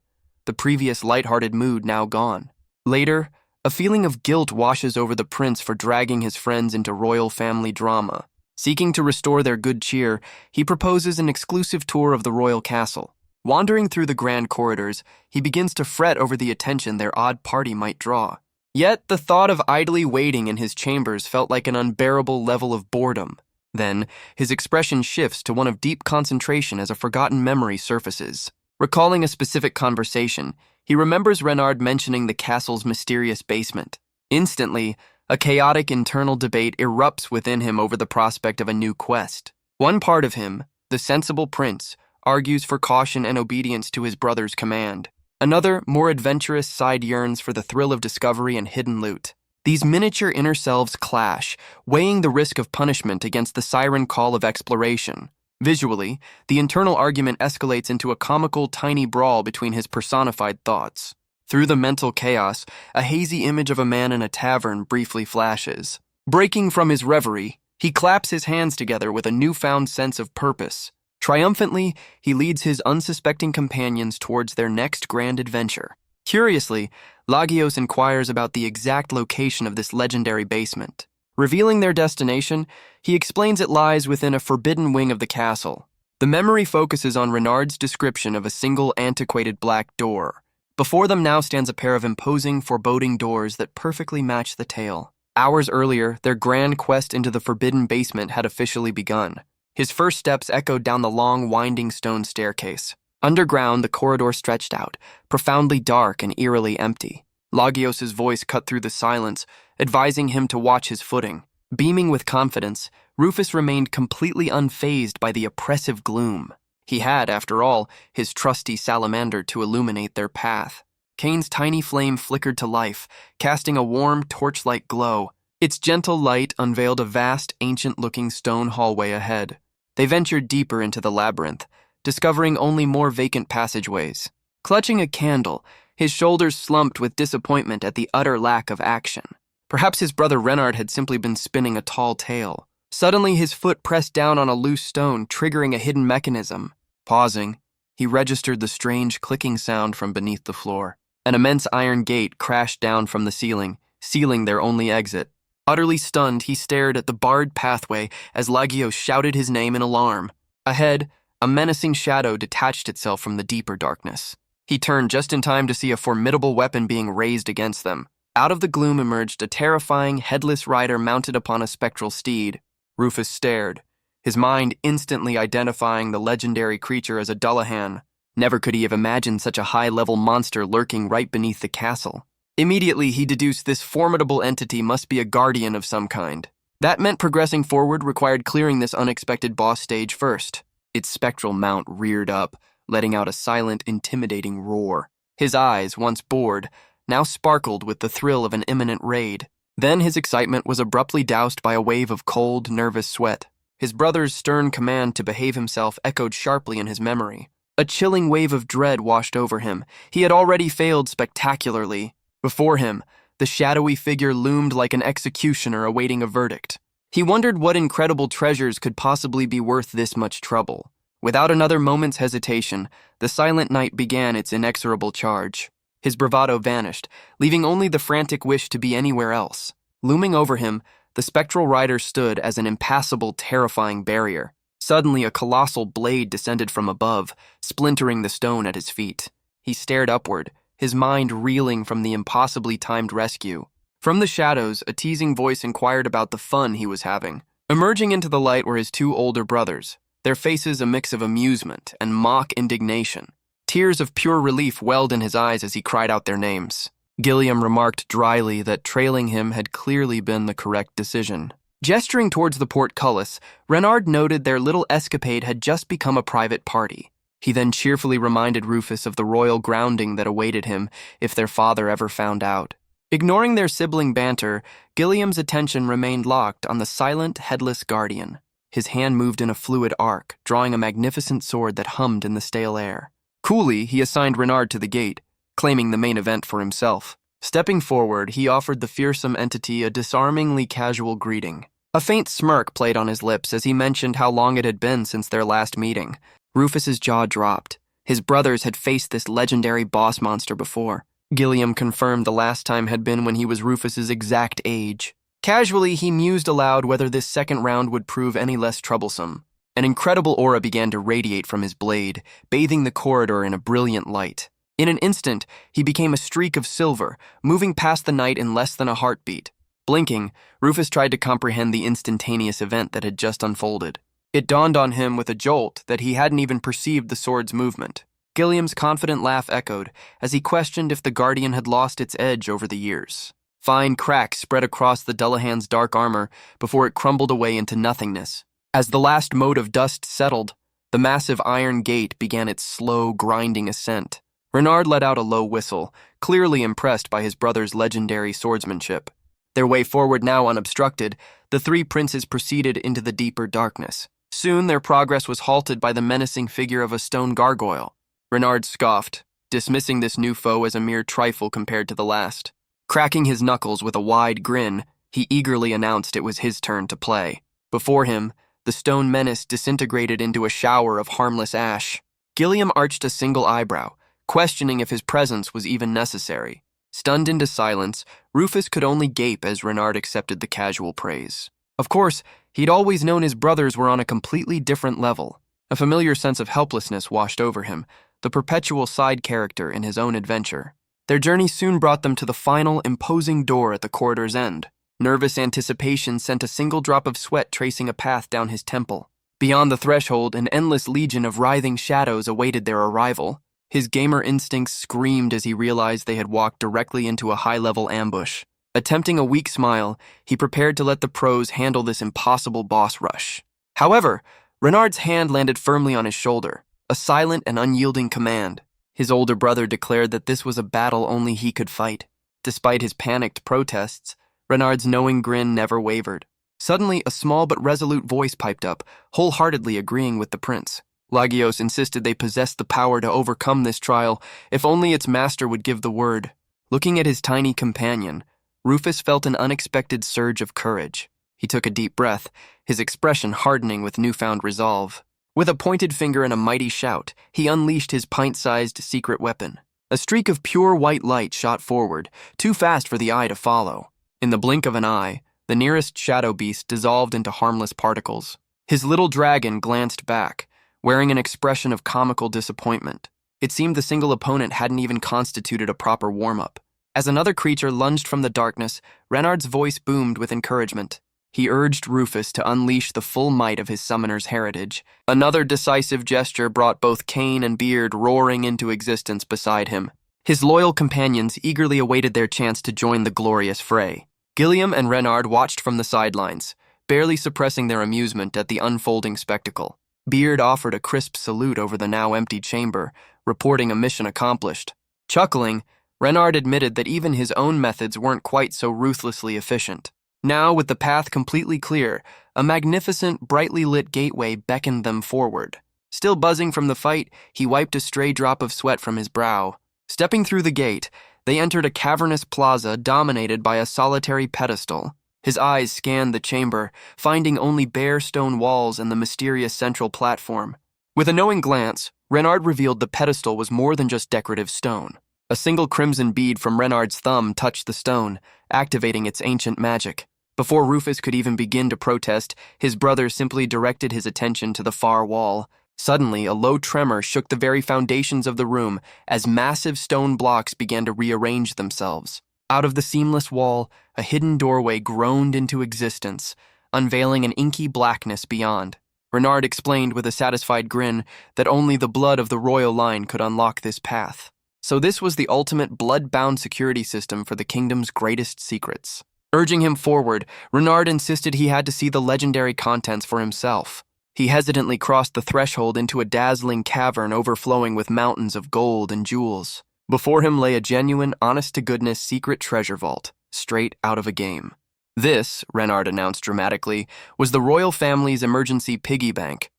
the previous light-hearted mood now gone. Later, a feeling of guilt washes over the prince for dragging his friends into royal family drama. Seeking to restore their good cheer, he proposes an exclusive tour of the royal castle. Wandering through the grand corridors, he begins to fret over the attention their odd party might draw. Yet the thought of idly waiting in his chambers felt like an unbearable level of boredom. Then, his expression shifts to one of deep concentration as a forgotten memory surfaces. Recalling a specific conversation, he remembers Renard mentioning the castle's mysterious basement. Instantly, a chaotic internal debate erupts within him over the prospect of a new quest. One part of him, the sensible prince, argues for caution and obedience to his brother's command. Another, more adventurous side yearns for the thrill of discovery and hidden loot. These miniature inner selves clash, weighing the risk of punishment against the siren call of exploration. Visually, the internal argument escalates into a comical, tiny brawl between his personified thoughts. Through the mental chaos, a hazy image of a man in a tavern briefly flashes. Breaking from his reverie, he claps his hands together with a newfound sense of purpose. Triumphantly, he leads his unsuspecting companions towards their next grand adventure. Curiously, Lagios inquires about the exact location of this legendary basement. Revealing their destination, he explains it lies within a forbidden wing of the castle. The memory focuses on Renard's description of a single antiquated black door. Before them now stands a pair of imposing, foreboding doors that perfectly match the tale. Hours earlier, their grand quest into the forbidden basement had officially begun. His first steps echoed down the long, winding stone staircase. Underground, the corridor stretched out, profoundly dark and eerily empty. Lagios's voice cut through the silence, advising him to watch his footing. Beaming with confidence, Rufus remained completely unfazed by the oppressive gloom. He had, after all, his trusty salamander to illuminate their path. Kane's tiny flame flickered to life, casting a warm, torch-like glow. Its gentle light unveiled a vast, ancient-looking stone hallway ahead. They ventured deeper into the labyrinth, discovering only more vacant passageways. Clutching a candle, his shoulders slumped with disappointment at the utter lack of action. Perhaps his brother Renard had simply been spinning a tall tale. Suddenly, his foot pressed down on a loose stone, triggering a hidden mechanism. Pausing, he registered the strange clicking sound from beneath the floor. An immense iron gate crashed down from the ceiling, sealing their only exit. Utterly stunned, he stared at the barred pathway as Lagios shouted his name in alarm. Ahead, a menacing shadow detached itself from the deeper darkness. He turned just in time to see a formidable weapon being raised against them. Out of the gloom emerged a terrifying, headless rider mounted upon a spectral steed. Rufus stared, his mind instantly identifying the legendary creature as a Dullahan. Never could he have imagined such a high-level monster lurking right beneath the castle. Immediately, he deduced this formidable entity must be a guardian of some kind. That meant progressing forward required clearing this unexpected boss stage first. Its spectral mount reared up, letting out a silent, intimidating roar. His eyes, once bored, now sparkled with the thrill of an imminent raid. Then his excitement was abruptly doused by a wave of cold, nervous sweat. His brother's stern command to behave himself echoed sharply in his memory. A chilling wave of dread washed over him. He had already failed spectacularly. Before him, the shadowy figure loomed like an executioner awaiting a verdict. He wondered what incredible treasures could possibly be worth this much trouble. Without another moment's hesitation, the silent night began its inexorable charge. His bravado vanished, leaving only the frantic wish to be anywhere else. Looming over him, the spectral rider stood as an impassable, terrifying barrier. Suddenly, a colossal blade descended from above, splintering the stone at his feet. He stared upward, his mind reeling from the impossibly timed rescue. From the shadows, a teasing voice inquired about the fun he was having. Emerging into the light were his two older brothers, their faces a mix of amusement and mock indignation. Tears of pure relief welled in his eyes as he cried out their names. Gilliam remarked dryly that trailing him had clearly been the correct decision. Gesturing towards the portcullis, Renard noted their little escapade had just become a private party. He then cheerfully reminded Rufus of the royal grounding that awaited him if their father ever found out. Ignoring their sibling banter, Gilliam's attention remained locked on the silent, headless guardian. His hand moved in a fluid arc, drawing a magnificent sword that hummed in the stale air. Coolly, he assigned Renard to the gate, claiming the main event for himself. Stepping forward, he offered the fearsome entity a disarmingly casual greeting. A faint smirk played on his lips as he mentioned how long it had been since their last meeting. Rufus's jaw dropped. His brothers had faced this legendary boss monster before. Gilliam confirmed the last time had been when he was Rufus's exact age. Casually, he mused aloud whether this second round would prove any less troublesome. An incredible aura began to radiate from his blade, bathing the corridor in a brilliant light. In an instant, he became a streak of silver, moving past the knight in less than a heartbeat. Blinking, Rufus tried to comprehend the instantaneous event that had just unfolded. It dawned on him with a jolt that he hadn't even perceived the sword's movement. Gilliam's confident laugh echoed as he questioned if the Guardian had lost its edge over the years. Fine cracks spread across the Dullahan's dark armor before it crumbled away into nothingness. As the last mote of dust settled, The massive iron gate began its slow, grinding ascent. Renard let out a low whistle, clearly impressed by his brother's legendary swordsmanship. Their way forward now unobstructed, the three princes proceeded into the deeper darkness. Soon their progress was halted by the menacing figure of a stone gargoyle. Renard scoffed, dismissing this new foe as a mere trifle compared to the last. Cracking his knuckles with a wide grin, he eagerly announced it was his turn to play. Before him, the stone menace disintegrated into a shower of harmless ash. Gilliam arched a single eyebrow, questioning if his presence was even necessary. Stunned into silence, Rufus could only gape as Renard accepted the casual praise. Of course, he'd always known his brothers were on a completely different level. A familiar sense of helplessness washed over him, the perpetual side character in his own adventure. Their journey soon brought them to the final, imposing door at the corridor's end. Nervous anticipation sent a single drop of sweat tracing a path down his temple. Beyond the threshold, an endless legion of writhing shadows awaited their arrival. His gamer instincts screamed as he realized they had walked directly into a high-level ambush. Attempting a weak smile, he prepared to let the pros handle this impossible boss rush. However, Renard's hand landed firmly on his shoulder, a silent and unyielding command. His older brother declared that this was a battle only he could fight. Despite his panicked protests, Renard's knowing grin never wavered. Suddenly, a small but resolute voice piped up, wholeheartedly agreeing with the prince. Lagios insisted they possessed the power to overcome this trial, if only its master would give the word. Looking at his tiny companion, Rufus felt an unexpected surge of courage. He took a deep breath, his expression hardening with newfound resolve. With a pointed finger and a mighty shout, he unleashed his pint-sized secret weapon. A streak of pure white light shot forward, too fast for the eye to follow. In the blink of an eye, the nearest shadow beast dissolved into harmless particles. His little dragon glanced back, wearing an expression of comical disappointment. It seemed the single opponent hadn't even constituted a proper warm-up. As another creature lunged from the darkness, Renard's voice boomed with encouragement. He urged Rufus to unleash the full might of his summoner's heritage. Another decisive gesture brought both cane and beard roaring into existence beside him. His loyal companions eagerly awaited their chance to join the glorious fray. Gilliam and Renard watched from the sidelines, barely suppressing their amusement at the unfolding spectacle. Beard offered a crisp salute over the now empty chamber, reporting a mission accomplished. Chuckling, Renard admitted that even his own methods weren't quite so ruthlessly efficient. Now, with the path completely clear, a magnificent, brightly lit gateway beckoned them forward. Still buzzing from the fight, he wiped a stray drop of sweat from his brow. Stepping through the gate, they entered a cavernous plaza dominated by a solitary pedestal. His eyes scanned the chamber, finding only bare stone walls and the mysterious central platform. With a knowing glance, Renard revealed the pedestal was more than just decorative stone. A single crimson bead from Renard's thumb touched the stone, activating its ancient magic. Before Rufus could even begin to protest, his brother simply directed his attention to the far wall. Suddenly, a low tremor shook the very foundations of the room as massive stone blocks began to rearrange themselves. Out of the seamless wall, a hidden doorway groaned into existence, unveiling an inky blackness beyond. Renard explained with a satisfied grin that only the blood of the royal line could unlock this path. So this was the ultimate blood-bound security system for the kingdom's greatest secrets. Urging him forward, Renard insisted he had to see the legendary contents for himself. He hesitantly crossed the threshold into a dazzling cavern overflowing with mountains of gold and jewels. Before him lay a genuine, honest-to-goodness secret treasure vault, straight out of a game. This, Renard announced dramatically, was the royal family's emergency piggy bank.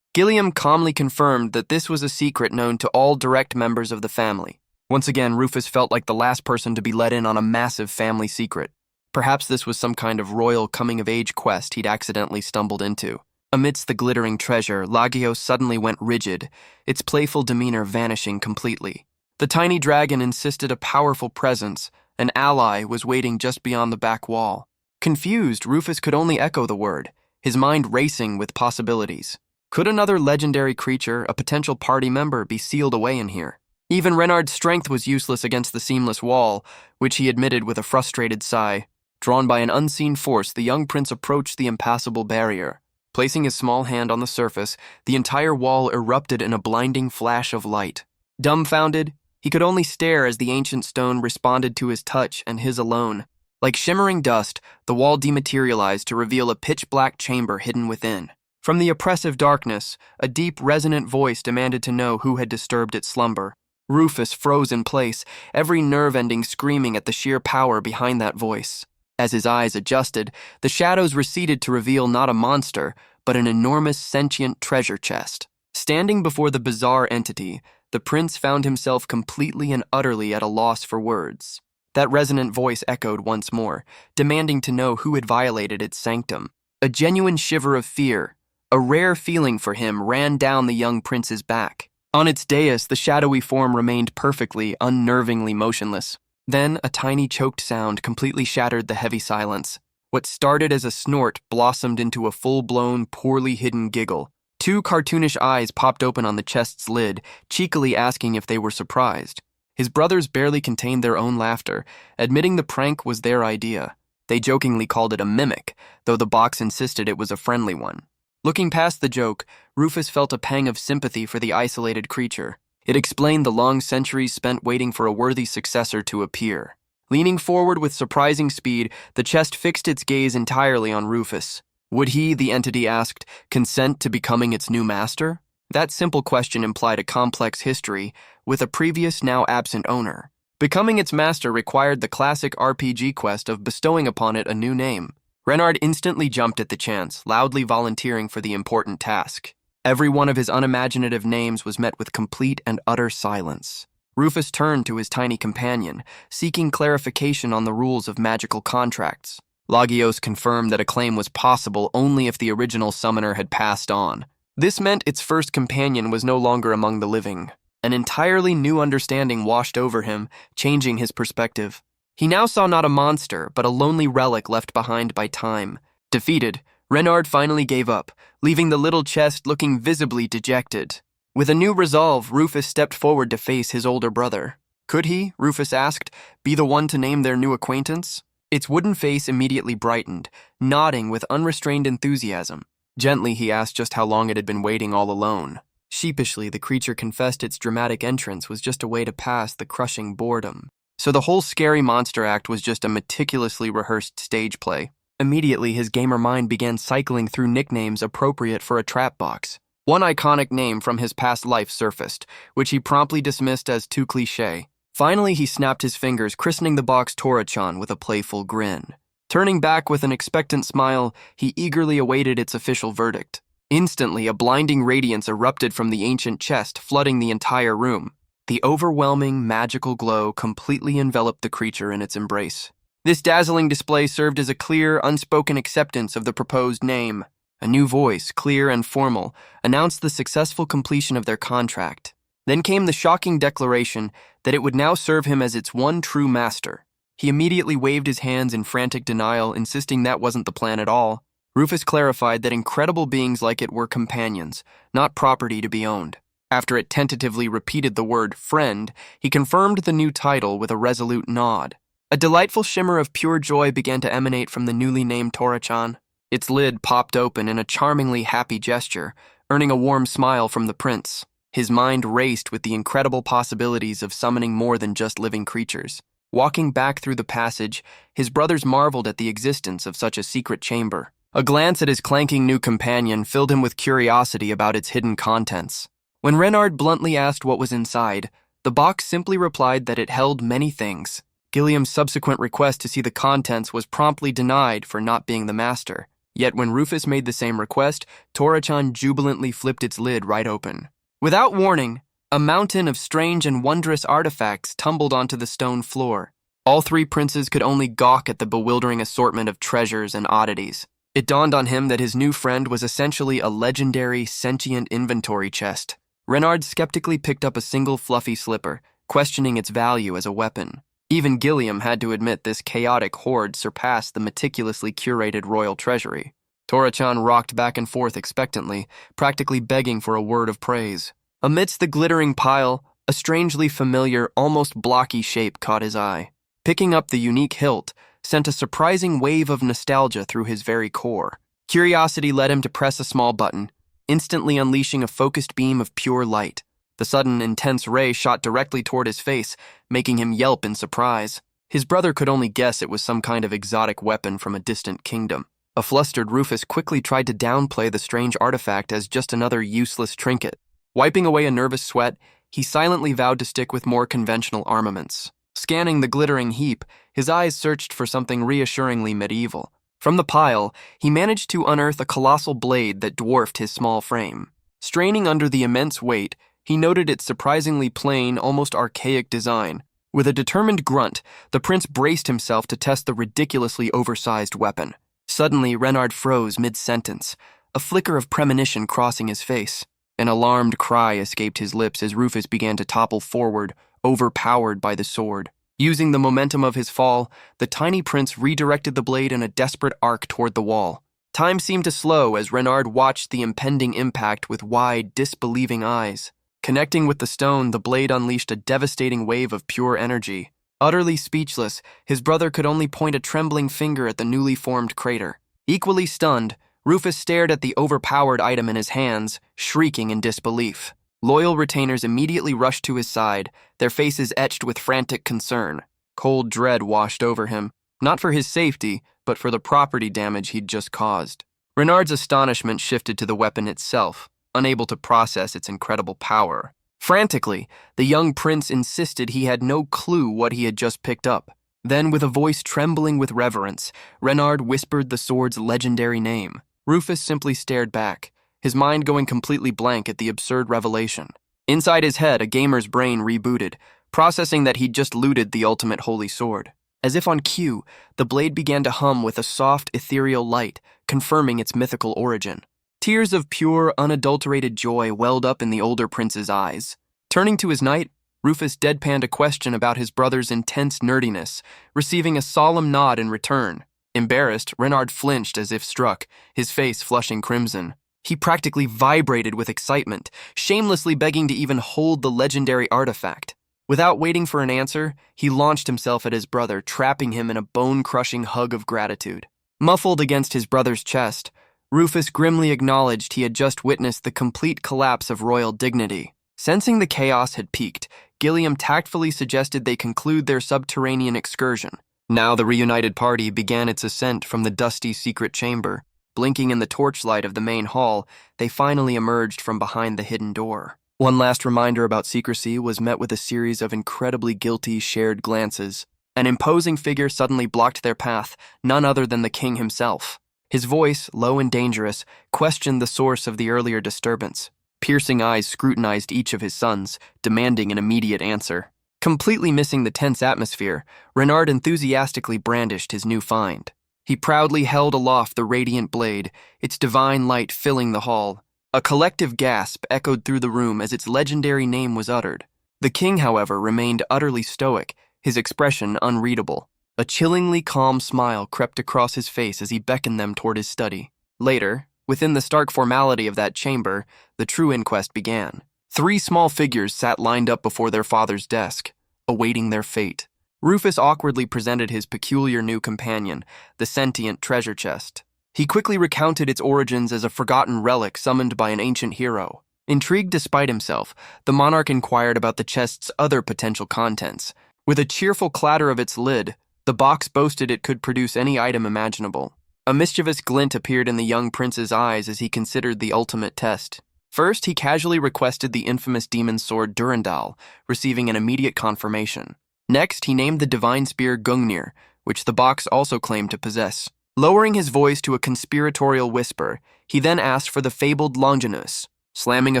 Gilliam calmly confirmed that this was a secret known to all direct members of the family. Once again, Rufus felt like the last person to be let in on a massive family secret. Perhaps this was some kind of royal coming-of-age quest he'd accidentally stumbled into. Amidst the glittering treasure, Lagios suddenly went rigid, its playful demeanor vanishing completely. The tiny dragon insisted a powerful presence, an ally, was waiting just beyond the back wall. Confused, Rufus could only echo the word, his mind racing with possibilities. Could another legendary creature, a potential party member, be sealed away in here? Even Renard's strength was useless against the seamless wall, which he admitted with a frustrated sigh. Drawn by an unseen force, the young prince approached the impassable barrier. Placing his small hand on the surface, the entire wall erupted in a blinding flash of light. Dumbfounded, he could only stare as the ancient stone responded to his touch and his alone. Like shimmering dust, the wall dematerialized to reveal a pitch-black chamber hidden within. From the oppressive darkness, a deep, resonant voice demanded to know who had disturbed its slumber. Rufus froze in place, every nerve ending screaming at the sheer power behind that voice. As his eyes adjusted, the shadows receded to reveal not a monster, but an enormous sentient treasure chest. Standing before the bizarre entity, the prince found himself completely and utterly at a loss for words. That resonant voice echoed once more, demanding to know who had violated its sanctum. A genuine shiver of fear, a rare feeling for him, ran down the young prince's back. On its dais, the shadowy form remained perfectly, unnervingly motionless. Then, a tiny choked sound completely shattered the heavy silence. What started as a snort blossomed into a full-blown, poorly hidden giggle. Two cartoonish eyes popped open on the chest's lid, cheekily asking if they were surprised. His brothers barely contained their own laughter, admitting the prank was their idea. They jokingly called it a mimic, though the box insisted it was a friendly one. Looking past the joke, Rufus felt a pang of sympathy for the isolated creature. It explained the long centuries spent waiting for a worthy successor to appear. Leaning forward with surprising speed, the chest fixed its gaze entirely on Rufus. Would he, the entity asked, consent to becoming its new master? That simple question implied a complex history, with a previous, now absent owner. Becoming its master required the classic RPG quest of bestowing upon it a new name. Renard instantly jumped at the chance, loudly volunteering for the important task. Every one of his unimaginative names was met with complete and utter silence. Rufus turned to his tiny companion, seeking clarification on the rules of magical contracts. Lagios confirmed that a claim was possible only if the original summoner had passed on. This meant its first companion was no longer among the living. An entirely new understanding washed over him, changing his perspective. He now saw not a monster, but a lonely relic left behind by time. Defeated, Renard finally gave up, leaving the little chest looking visibly dejected. With a new resolve, Rufus stepped forward to face his older brother. Could he, Rufus asked, be the one to name their new acquaintance? Its wooden face immediately brightened, nodding with unrestrained enthusiasm. Gently, he asked just how long it had been waiting all alone. Sheepishly, the creature confessed its dramatic entrance was just a way to pass the crushing boredom. So the whole scary monster act was just a meticulously rehearsed stage play. Immediately, his gamer mind began cycling through nicknames appropriate for a trap box. One iconic name from his past life surfaced, which he promptly dismissed as too cliché. Finally, he snapped his fingers, christening the box Torachan with a playful grin. Turning back with an expectant smile, he eagerly awaited its official verdict. Instantly, a blinding radiance erupted from the ancient chest, flooding the entire room. The overwhelming, magical glow completely enveloped the creature in its embrace. This dazzling display served as a clear, unspoken acceptance of the proposed name. A new voice, clear and formal, announced the successful completion of their contract. Then came the shocking declaration that it would now serve him as its one true master. He immediately waved his hands in frantic denial, insisting that wasn't the plan at all. Rufus clarified that incredible beings like it were companions, not property to be owned. After it tentatively repeated the word friend, he confirmed the new title with a resolute nod. A delightful shimmer of pure joy began to emanate from the newly named Torachan. Its lid popped open in a charmingly happy gesture, earning a warm smile from the prince. His mind raced with the incredible possibilities of summoning more than just living creatures. Walking back through the passage, his brothers marveled at the existence of such a secret chamber. A glance at his clanking new companion filled him with curiosity about its hidden contents. When Renard bluntly asked what was inside, the box simply replied that it held many things. Gilliam's subsequent request to see the contents was promptly denied for not being the master. Yet when Rufus made the same request, Torachan jubilantly flipped its lid right open. Without warning, a mountain of strange and wondrous artifacts tumbled onto the stone floor. All three princes could only gawk at the bewildering assortment of treasures and oddities. It dawned on him that his new friend was essentially a legendary, sentient inventory chest. Renard skeptically picked up a single fluffy slipper, questioning its value as a weapon. Even Gilliam had to admit this chaotic hoard surpassed the meticulously curated royal treasury. Torachan rocked back and forth expectantly, practically begging for a word of praise. Amidst the glittering pile, a strangely familiar, almost blocky shape caught his eye. Picking up the unique hilt sent a surprising wave of nostalgia through his very core. Curiosity led him to press a small button, instantly unleashing a focused beam of pure light. The sudden, intense ray shot directly toward his face, making him yelp in surprise. His brother could only guess it was some kind of exotic weapon from a distant kingdom. A flustered Rufus quickly tried to downplay the strange artifact as just another useless trinket. Wiping away a nervous sweat, he silently vowed to stick with more conventional armaments. Scanning the glittering heap, his eyes searched for something reassuringly medieval. From the pile, he managed to unearth a colossal blade that dwarfed his small frame. Straining under the immense weight, he noted its surprisingly plain, almost archaic design. With a determined grunt, the prince braced himself to test the ridiculously oversized weapon. Suddenly, Renard froze mid-sentence, a flicker of premonition crossing his face. An alarmed cry escaped his lips as Rufus began to topple forward, overpowered by the sword. Using the momentum of his fall, the tiny prince redirected the blade in a desperate arc toward the wall. Time seemed to slow as Renard watched the impending impact with wide, disbelieving eyes. Connecting with the stone, the blade unleashed a devastating wave of pure energy. Utterly speechless, his brother could only point a trembling finger at the newly formed crater. Equally stunned, Rufus stared at the overpowered item in his hands, shrieking in disbelief. Loyal retainers immediately rushed to his side, their faces etched with frantic concern. Cold dread washed over him, not for his safety, but for the property damage he'd just caused. Renard's astonishment shifted to the weapon itself, unable to process its incredible power. Frantically, the young prince insisted he had no clue what he had just picked up. Then, with a voice trembling with reverence, Renard whispered the sword's legendary name. Rufus simply stared back, his mind going completely blank at the absurd revelation. Inside his head, a gamer's brain rebooted, processing that he'd just looted the ultimate holy sword. As if on cue, the blade began to hum with a soft, ethereal light, confirming its mythical origin. Tears of pure, unadulterated joy welled up in the older prince's eyes. Turning to his knight, Rufus deadpanned a question about his brother's intense nerdiness, receiving a solemn nod in return. Embarrassed, Renard flinched as if struck, his face flushing crimson. He practically vibrated with excitement, shamelessly begging to even hold the legendary artifact. Without waiting for an answer, he launched himself at his brother, trapping him in a bone-crushing hug of gratitude. Muffled against his brother's chest, Rufus grimly acknowledged he had just witnessed the complete collapse of royal dignity. Sensing the chaos had peaked, Gilliam tactfully suggested they conclude their subterranean excursion. Now the reunited party began its ascent from the dusty secret chamber. Blinking in the torchlight of the main hall, they finally emerged from behind the hidden door. One last reminder about secrecy was met with a series of incredibly guilty shared glances. An imposing figure suddenly blocked their path, none other than the king himself. His voice, low and dangerous, questioned the source of the earlier disturbance. Piercing eyes scrutinized each of his sons, demanding an immediate answer. Completely missing the tense atmosphere, Renard enthusiastically brandished his new find. He proudly held aloft the radiant blade, its divine light filling the hall. A collective gasp echoed through the room as its legendary name was uttered. The king, however, remained utterly stoic, his expression unreadable. A chillingly calm smile crept across his face as he beckoned them toward his study. Later, within the stark formality of that chamber, the true inquest began. 3 small figures sat lined up before their father's desk, awaiting their fate. Rufus awkwardly presented his peculiar new companion, the sentient treasure chest. He quickly recounted its origins as a forgotten relic summoned by an ancient hero. Intrigued despite himself, the monarch inquired about the chest's other potential contents. With a cheerful clatter of its lid, the box boasted it could produce any item imaginable. A mischievous glint appeared in the young prince's eyes as he considered the ultimate test. First, he casually requested the infamous demon sword Durandal, receiving an immediate confirmation. Next, he named the divine spear Gungnir, which the box also claimed to possess. Lowering his voice to a conspiratorial whisper, he then asked for the fabled Longinus. Slamming a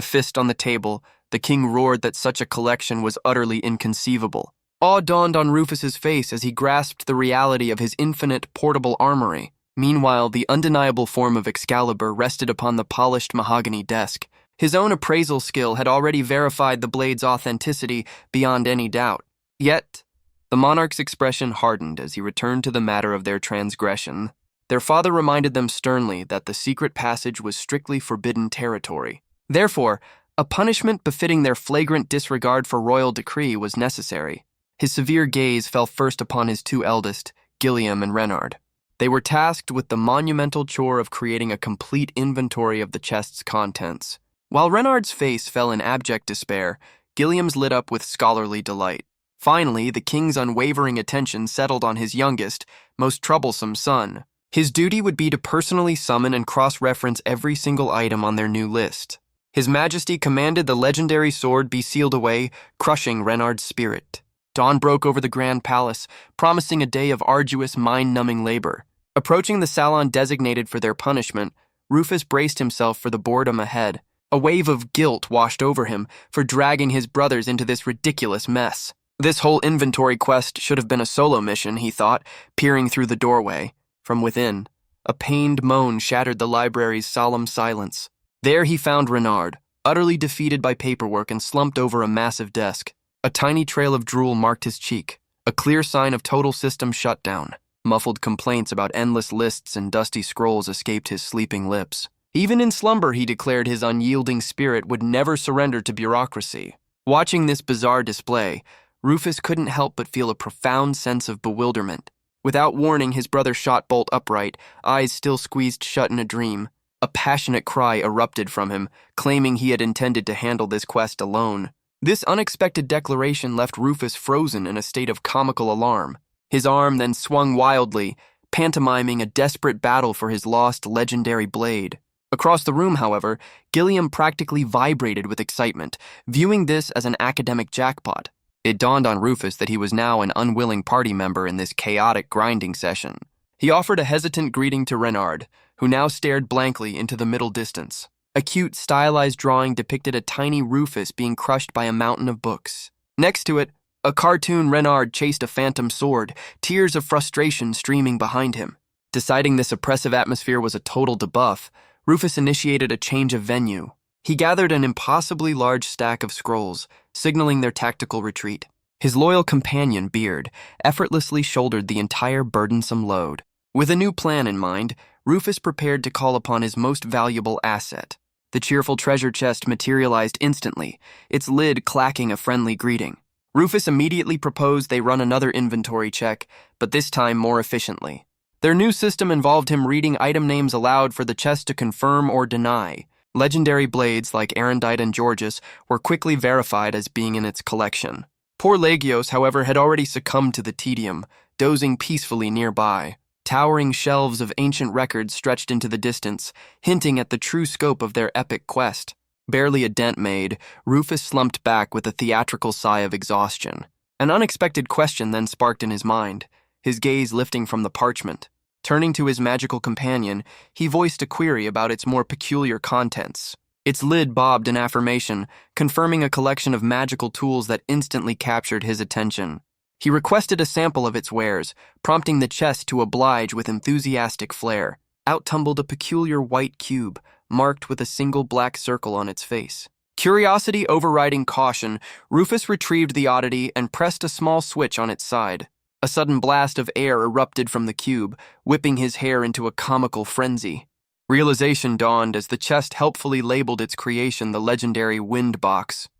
fist on the table, the king roared that such a collection was utterly inconceivable. Awe dawned on Rufus's face as he grasped the reality of his infinite portable armory. Meanwhile, the undeniable form of Excalibur rested upon the polished mahogany desk. His own appraisal skill had already verified the blade's authenticity beyond any doubt. Yet, the monarch's expression hardened as he returned to the matter of their transgression. Their father reminded them sternly that the secret passage was strictly forbidden territory. Therefore, a punishment befitting their flagrant disregard for royal decree was necessary. His severe gaze fell first upon his 2 eldest, Gilliam and Renard. They were tasked with the monumental chore of creating a complete inventory of the chest's contents. While Renard's face fell in abject despair, Gilliam's lit up with scholarly delight. Finally, the king's unwavering attention settled on his youngest, most troublesome son. His duty would be to personally summon and cross-reference every single item on their new list. His Majesty commanded the legendary sword be sealed away, crushing Renard's spirit. Dawn broke over the Grand Palace, promising a day of arduous, mind-numbing labor. Approaching the salon designated for their punishment, Rufus braced himself for the boredom ahead. A wave of guilt washed over him for dragging his brothers into this ridiculous mess. This whole inventory quest should have been a solo mission, he thought, peering through the doorway. From within, a pained moan shattered the library's solemn silence. There he found Renard, utterly defeated by paperwork and slumped over a massive desk. A tiny trail of drool marked his cheek, a clear sign of total system shutdown. Muffled complaints about endless lists and dusty scrolls escaped his sleeping lips. Even in slumber, he declared his unyielding spirit would never surrender to bureaucracy. Watching this bizarre display, Rufus couldn't help but feel a profound sense of bewilderment. Without warning, his brother shot bolt upright, eyes still squeezed shut in a dream. A passionate cry erupted from him, claiming he had intended to handle this quest alone. This unexpected declaration left Rufus frozen in a state of comical alarm. His arm then swung wildly, pantomiming a desperate battle for his lost legendary blade. Across the room, however, Gilliam practically vibrated with excitement, viewing this as an academic jackpot. It dawned on Rufus that he was now an unwilling party member in this chaotic grinding session. He offered a hesitant greeting to Renard, who now stared blankly into the middle distance. A cute, stylized drawing depicted a tiny Rufus being crushed by a mountain of books. Next to it, a cartoon Renard chased a phantom sword, tears of frustration streaming behind him. Deciding this oppressive atmosphere was a total debuff, Rufus initiated a change of venue. He gathered an impossibly large stack of scrolls, signaling their tactical retreat. His loyal companion, Beard, effortlessly shouldered the entire burdensome load. With a new plan in mind, Rufus prepared to call upon his most valuable asset. The cheerful treasure chest materialized instantly, its lid clacking a friendly greeting. Rufus immediately proposed they run another inventory check, but this time more efficiently. Their new system involved him reading item names aloud for the chest to confirm or deny. Legendary blades like Arendite and Georges were quickly verified as being in its collection. Poor Legios, however, had already succumbed to the tedium, dozing peacefully nearby. Towering shelves of ancient records stretched into the distance, hinting at the true scope of their epic quest. Barely a dent made, Rufus slumped back with a theatrical sigh of exhaustion. An unexpected question then sparked in his mind, his gaze lifting from the parchment. Turning to his magical companion, he voiced a query about its more peculiar contents. Its lid bobbed in affirmation, confirming a collection of magical tools that instantly captured his attention. He requested a sample of its wares, prompting the chest to oblige with enthusiastic flair. Out tumbled a peculiar white cube, marked with a single black circle on its face. Curiosity overriding caution, Rufus retrieved the oddity and pressed a small switch on its side. A sudden blast of air erupted from the cube, whipping his hair into a comical frenzy. Realization dawned as the chest helpfully labeled its creation the legendary Wind Box.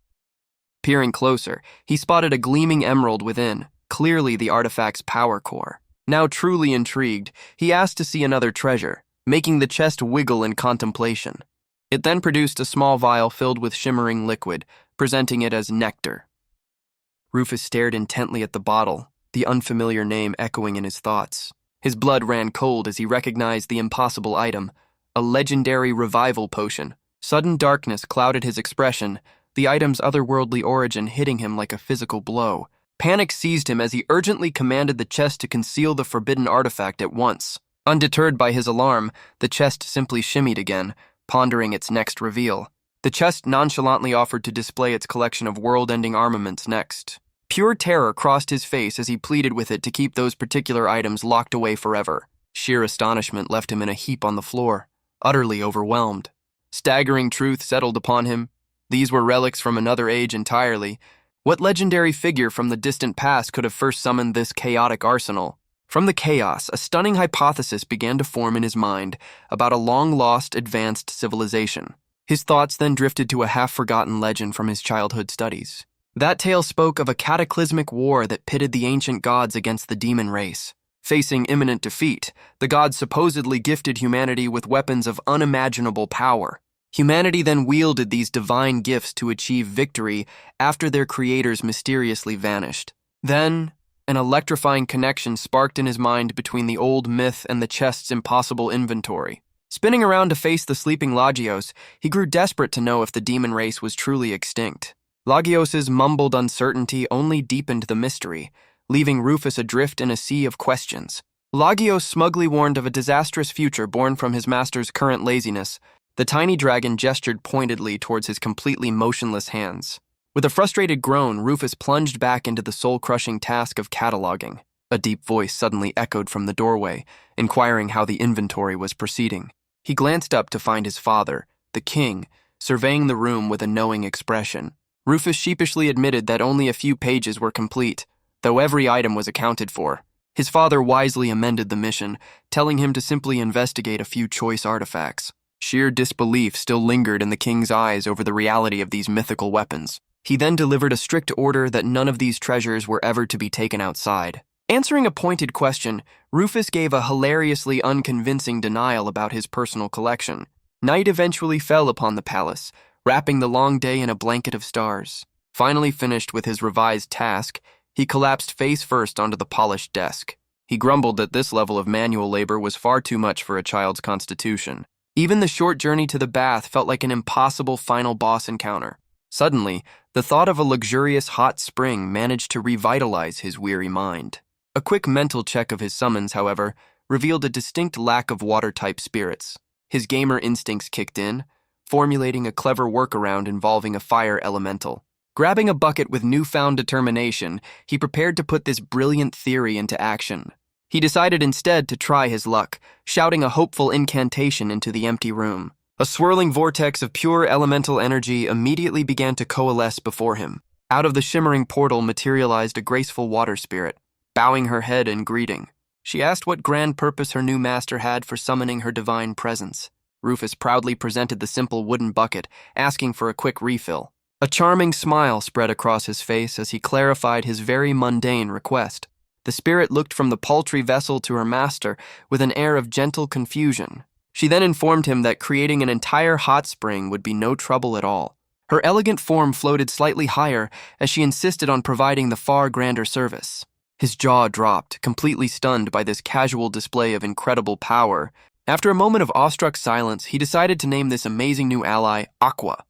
Peering closer, he spotted a gleaming emerald within, clearly the artifact's power core. Now truly intrigued, he asked to see another treasure, making the chest wiggle in contemplation. It then produced a small vial filled with shimmering liquid, presenting it as nectar. Rufus stared intently at the bottle, the unfamiliar name echoing in his thoughts. His blood ran cold as he recognized the impossible item, a legendary revival potion. Sudden darkness clouded his expression, the item's otherworldly origin hitting him like a physical blow. Panic seized him as he urgently commanded the chest to conceal the forbidden artifact at once. Undeterred by his alarm, the chest simply shimmied again, pondering its next reveal. The chest nonchalantly offered to display its collection of world-ending armaments next. Pure terror crossed his face as he pleaded with it to keep those particular items locked away forever. Sheer astonishment left him in a heap on the floor, utterly overwhelmed. Staggering truth settled upon him. These were relics from another age entirely. What legendary figure from the distant past could have first summoned this chaotic arsenal? From the chaos, a stunning hypothesis began to form in his mind about a long-lost advanced civilization. His thoughts then drifted to a half-forgotten legend from his childhood studies. That tale spoke of a cataclysmic war that pitted the ancient gods against the demon race. Facing imminent defeat, the gods supposedly gifted humanity with weapons of unimaginable power. Humanity then wielded these divine gifts to achieve victory after their creators mysteriously vanished. Then, An electrifying connection sparked in his mind between the old myth and the chest's impossible inventory. Spinning around to face the sleeping Lagios, he grew desperate to know if the demon race was truly extinct. Lagios's mumbled uncertainty only deepened the mystery, leaving Rufus adrift in a sea of questions. Lagios smugly warned of a disastrous future born from his master's current laziness. The tiny dragon gestured pointedly towards his completely motionless hands. With a frustrated groan, Rufus plunged back into the soul-crushing task of cataloging. A deep voice suddenly echoed from the doorway, inquiring how the inventory was proceeding. He glanced up to find his father, the king, surveying the room with a knowing expression. Rufus sheepishly admitted that only a few pages were complete, though every item was accounted for. His father wisely amended the mission, telling him to simply investigate a few choice artifacts. Sheer disbelief still lingered in the king's eyes over the reality of these mythical weapons. He then delivered a strict order that none of these treasures were ever to be taken outside. Answering a pointed question, Rufus gave a hilariously unconvincing denial about his personal collection. Night eventually fell upon the palace, wrapping the long day in a blanket of stars. Finally finished with his revised task, he collapsed face first onto the polished desk. He grumbled that this level of manual labor was far too much for a child's constitution. Even the short journey to the bath felt like an impossible final boss encounter. Suddenly, the thought of a luxurious hot spring managed to revitalize his weary mind. A quick mental check of his summons, however, revealed a distinct lack of water-type spirits. His gamer instincts kicked in, formulating a clever workaround involving a fire elemental. Grabbing a bucket with newfound determination, he prepared to put this brilliant theory into action. He decided instead to try his luck, shouting a hopeful incantation into the empty room. A swirling vortex of pure elemental energy immediately began to coalesce before him. Out of the shimmering portal materialized a graceful water spirit, bowing her head in greeting. She asked what grand purpose her new master had for summoning her divine presence. Rufus proudly presented the simple wooden bucket, asking for a quick refill. A charming smile spread across his face as he clarified his very mundane request. The spirit looked from the paltry vessel to her master with an air of gentle confusion. She then informed him that creating an entire hot spring would be no trouble at all. Her elegant form floated slightly higher as she insisted on providing the far grander service. His jaw dropped, completely stunned by this casual display of incredible power. After a moment of awestruck silence, he decided to name this amazing new ally Aqua.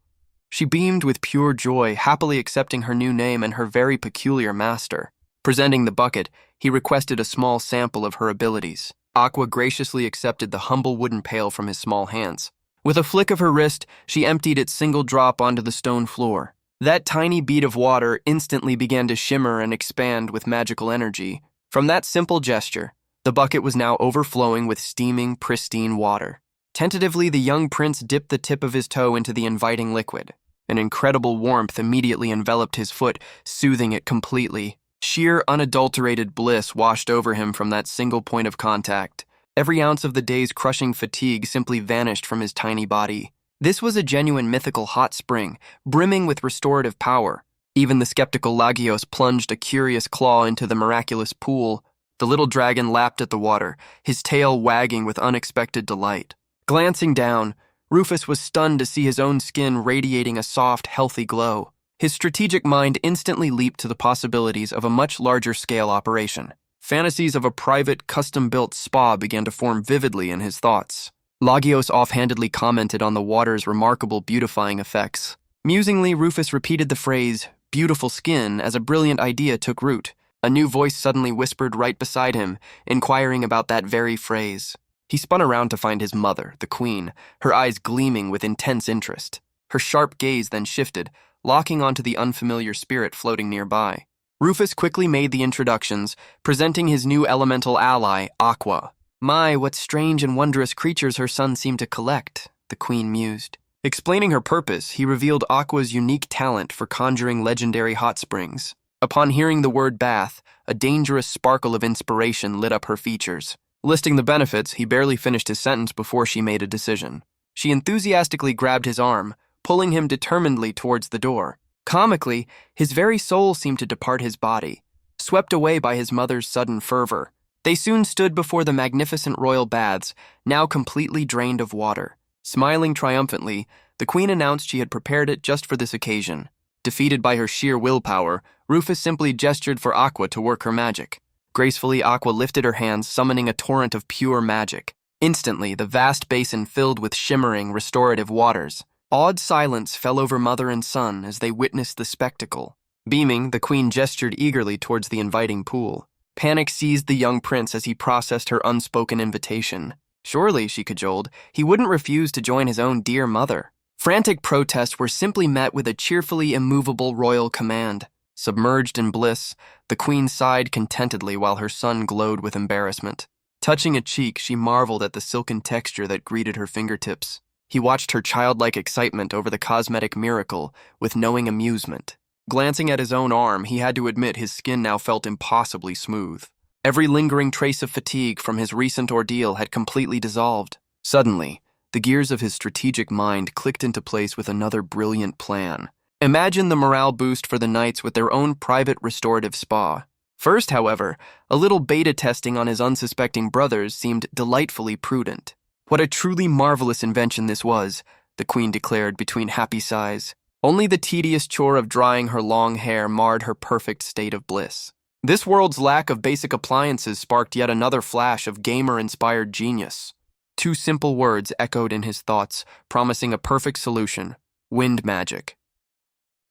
She beamed with pure joy, happily accepting her new name and her very peculiar master. Presenting the bucket, he requested a small sample of her abilities. Aqua graciously accepted the humble wooden pail from his small hands. With a flick of her wrist, she emptied its single drop onto the stone floor. That tiny bead of water instantly began to shimmer and expand with magical energy. From that simple gesture, the bucket was now overflowing with steaming, pristine water. Tentatively, the young prince dipped the tip of his toe into the inviting liquid. An incredible warmth immediately enveloped his foot, soothing it completely. Sheer, unadulterated bliss washed over him from that single point of contact. Every ounce of the day's crushing fatigue simply vanished from his tiny body. This was a genuine mythical hot spring, brimming with restorative power. Even the skeptical Lagios plunged a curious claw into the miraculous pool. The little dragon lapped at the water, his tail wagging with unexpected delight. Glancing down, Rufus was stunned to see his own skin radiating a soft, healthy glow. His strategic mind instantly leaped to the possibilities of a much larger-scale operation. Fantasies of a private, custom-built spa began to form vividly in his thoughts. Lagios offhandedly commented on the water's remarkable beautifying effects. Musingly, Rufus repeated the phrase, "beautiful skin," as a brilliant idea took root. A new voice suddenly whispered right beside him, inquiring about that very phrase. He spun around to find his mother, the queen, her eyes gleaming with intense interest. Her sharp gaze then shifted, locking onto the unfamiliar spirit floating nearby. Rufus quickly made the introductions, presenting his new elemental ally, Aqua. "My, what strange and wondrous creatures her son seemed to collect," the queen mused. Explaining her purpose, he revealed Aqua's unique talent for conjuring legendary hot springs. Upon hearing the word bath, a dangerous sparkle of inspiration lit up her features. Listing the benefits, he barely finished his sentence before she made a decision. She enthusiastically grabbed his arm, pulling him determinedly towards the door. Comically, his very soul seemed to depart his body, swept away by his mother's sudden fervor. They soon stood before the magnificent royal baths, now completely drained of water. Smiling triumphantly, the queen announced she had prepared it just for this occasion. Defeated by her sheer willpower, Rufus simply gestured for Aqua to work her magic. Gracefully, Aqua lifted her hands, summoning a torrent of pure magic. Instantly, the vast basin filled with shimmering, restorative waters. Awed silence fell over mother and son as they witnessed the spectacle. Beaming, the queen gestured eagerly towards the inviting pool. Panic seized the young prince as he processed her unspoken invitation. Surely, she cajoled, he wouldn't refuse to join his own dear mother. Frantic protests were simply met with a cheerfully immovable royal command. Submerged in bliss, the queen sighed contentedly while her son glowed with embarrassment. Touching a cheek, she marveled at the silken texture that greeted her fingertips. He watched her childlike excitement over the cosmetic miracle with knowing amusement. Glancing at his own arm, he had to admit his skin now felt impossibly smooth. Every lingering trace of fatigue from his recent ordeal had completely dissolved. Suddenly, the gears of his strategic mind clicked into place with another brilliant plan. Imagine the morale boost for the knights with their own private restorative spa. First, however, a little beta testing on his unsuspecting brothers seemed delightfully prudent. What a truly marvelous invention this was, the queen declared between happy sighs. Only the tedious chore of drying her long hair marred her perfect state of bliss. This world's lack of basic appliances sparked yet another flash of gamer-inspired genius. 2 simple words echoed in his thoughts, promising a perfect solution: wind magic.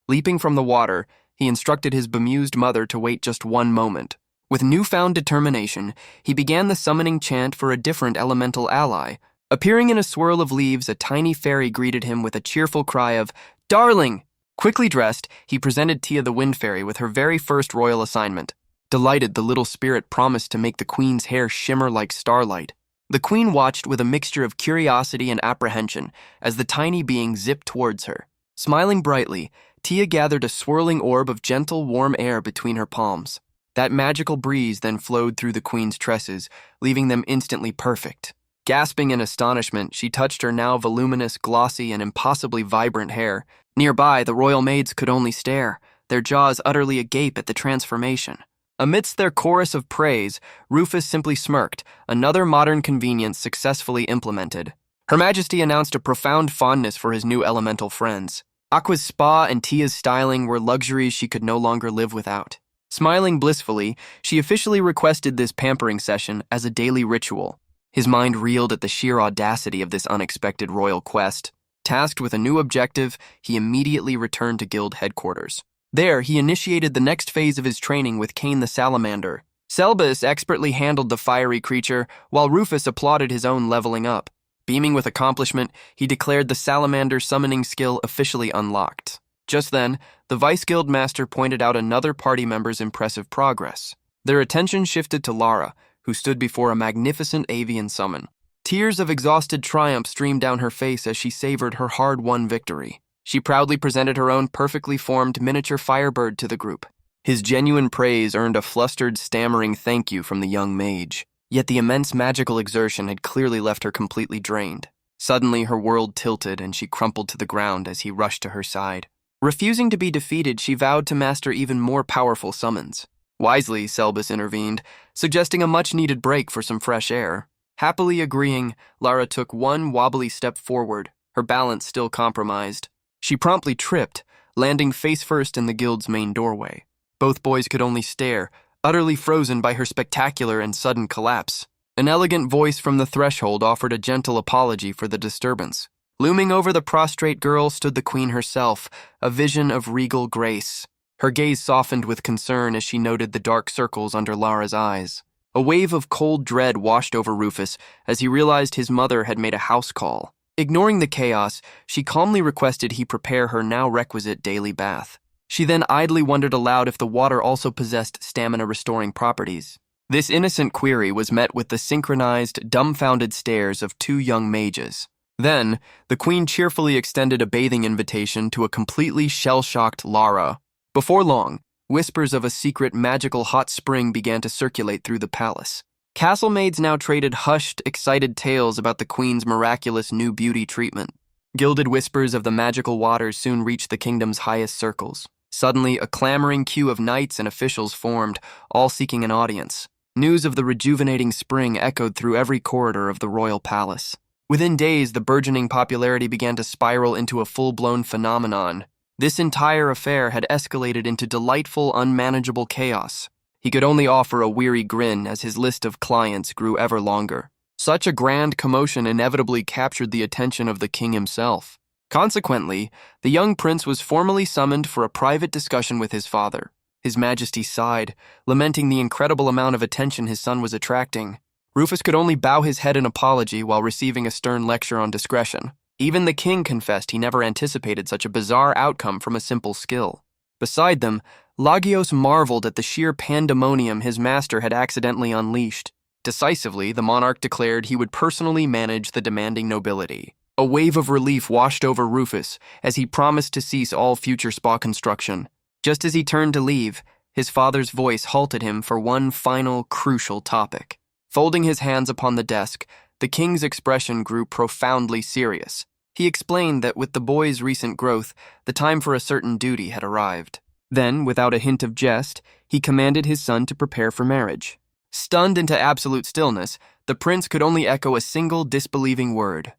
Leaping from the water, he instructed his bemused mother to wait just one moment. With newfound determination, he began the summoning chant for a different elemental ally. Appearing in a swirl of leaves, a tiny fairy greeted him with a cheerful cry of, "Darling!" Quickly dressed, he presented Tia the Wind Fairy with her very first royal assignment. Delighted, the little spirit promised to make the queen's hair shimmer like starlight. The queen watched with a mixture of curiosity and apprehension as the tiny being zipped towards her. Smiling brightly, Tia gathered a swirling orb of gentle, warm air between her palms. That magical breeze then flowed through the queen's tresses, leaving them instantly perfect. Gasping in astonishment, she touched her now voluminous, glossy, and impossibly vibrant hair. Nearby, the royal maids could only stare, their jaws utterly agape at the transformation. Amidst their chorus of praise, Rufus simply smirked, another modern convenience successfully implemented. Her Majesty announced a profound fondness for his new elemental friends. Aqua's spa and Tia's styling were luxuries she could no longer live without. Smiling blissfully, she officially requested this pampering session as a daily ritual. His mind reeled at the sheer audacity of this unexpected royal quest. Tasked with a new objective, he immediately returned to guild headquarters. There, he initiated the next phase of his training with Cain the Salamander. Selbus expertly handled the fiery creature, while Rufus applauded his own leveling up. Beaming with accomplishment, he declared the salamander summoning skill officially unlocked. Just then, the Vice Guild Master pointed out another party member's impressive progress. Their attention shifted to Lara, who stood before a magnificent avian summon. Tears of exhausted triumph streamed down her face as she savored her hard-won victory. She proudly presented her own perfectly formed miniature firebird to the group. His genuine praise earned a flustered, stammering thank you from the young mage. Yet the immense magical exertion had clearly left her completely drained. Suddenly, her world tilted and she crumpled to the ground as he rushed to her side. Refusing to be defeated, she vowed to master even more powerful summons. Wisely, Selbus intervened, suggesting a much-needed break for some fresh air. Happily agreeing, Lara took one wobbly step forward, her balance still compromised. She promptly tripped, landing face-first in the guild's main doorway. Both boys could only stare, utterly frozen by her spectacular and sudden collapse. An elegant voice from the threshold offered a gentle apology for the disturbance. Looming over the prostrate girl stood the queen herself, a vision of regal grace. Her gaze softened with concern as she noted the dark circles under Lara's eyes. A wave of cold dread washed over Rufus as he realized his mother had made a house call. Ignoring the chaos, she calmly requested he prepare her now requisite daily bath. She then idly wondered aloud if the water also possessed stamina-restoring properties. This innocent query was met with the synchronized, dumbfounded stares of 2 young mages. Then, the queen cheerfully extended a bathing invitation to a completely shell-shocked Lara. Before long, whispers of a secret magical hot spring began to circulate through the palace. Castle maids now traded hushed, excited tales about the queen's miraculous new beauty treatment. Gilded whispers of the magical waters soon reached the kingdom's highest circles. Suddenly, a clamoring queue of knights and officials formed, all seeking an audience. News of the rejuvenating spring echoed through every corridor of the royal palace. Within days, the burgeoning popularity began to spiral into a full-blown phenomenon. This entire affair had escalated into delightful, unmanageable chaos. He could only offer a weary grin as his list of clients grew ever longer. Such a grand commotion inevitably captured the attention of the king himself. Consequently, the young prince was formally summoned for a private discussion with his father. His Majesty sighed, lamenting the incredible amount of attention his son was attracting. Rufus could only bow his head in apology while receiving a stern lecture on discretion. Even the king confessed he never anticipated such a bizarre outcome from a simple skill. Beside them, Lagios marveled at the sheer pandemonium his master had accidentally unleashed. Decisively, the monarch declared he would personally manage the demanding nobility. A wave of relief washed over Rufus as he promised to cease all future spa construction. Just as he turned to leave, his father's voice halted him for one final, crucial topic. Folding his hands upon the desk, the king's expression grew profoundly serious. He explained that with the boy's recent growth, the time for a certain duty had arrived. Then, without a hint of jest, he commanded his son to prepare for marriage. Stunned into absolute stillness, the prince could only echo a single disbelieving word.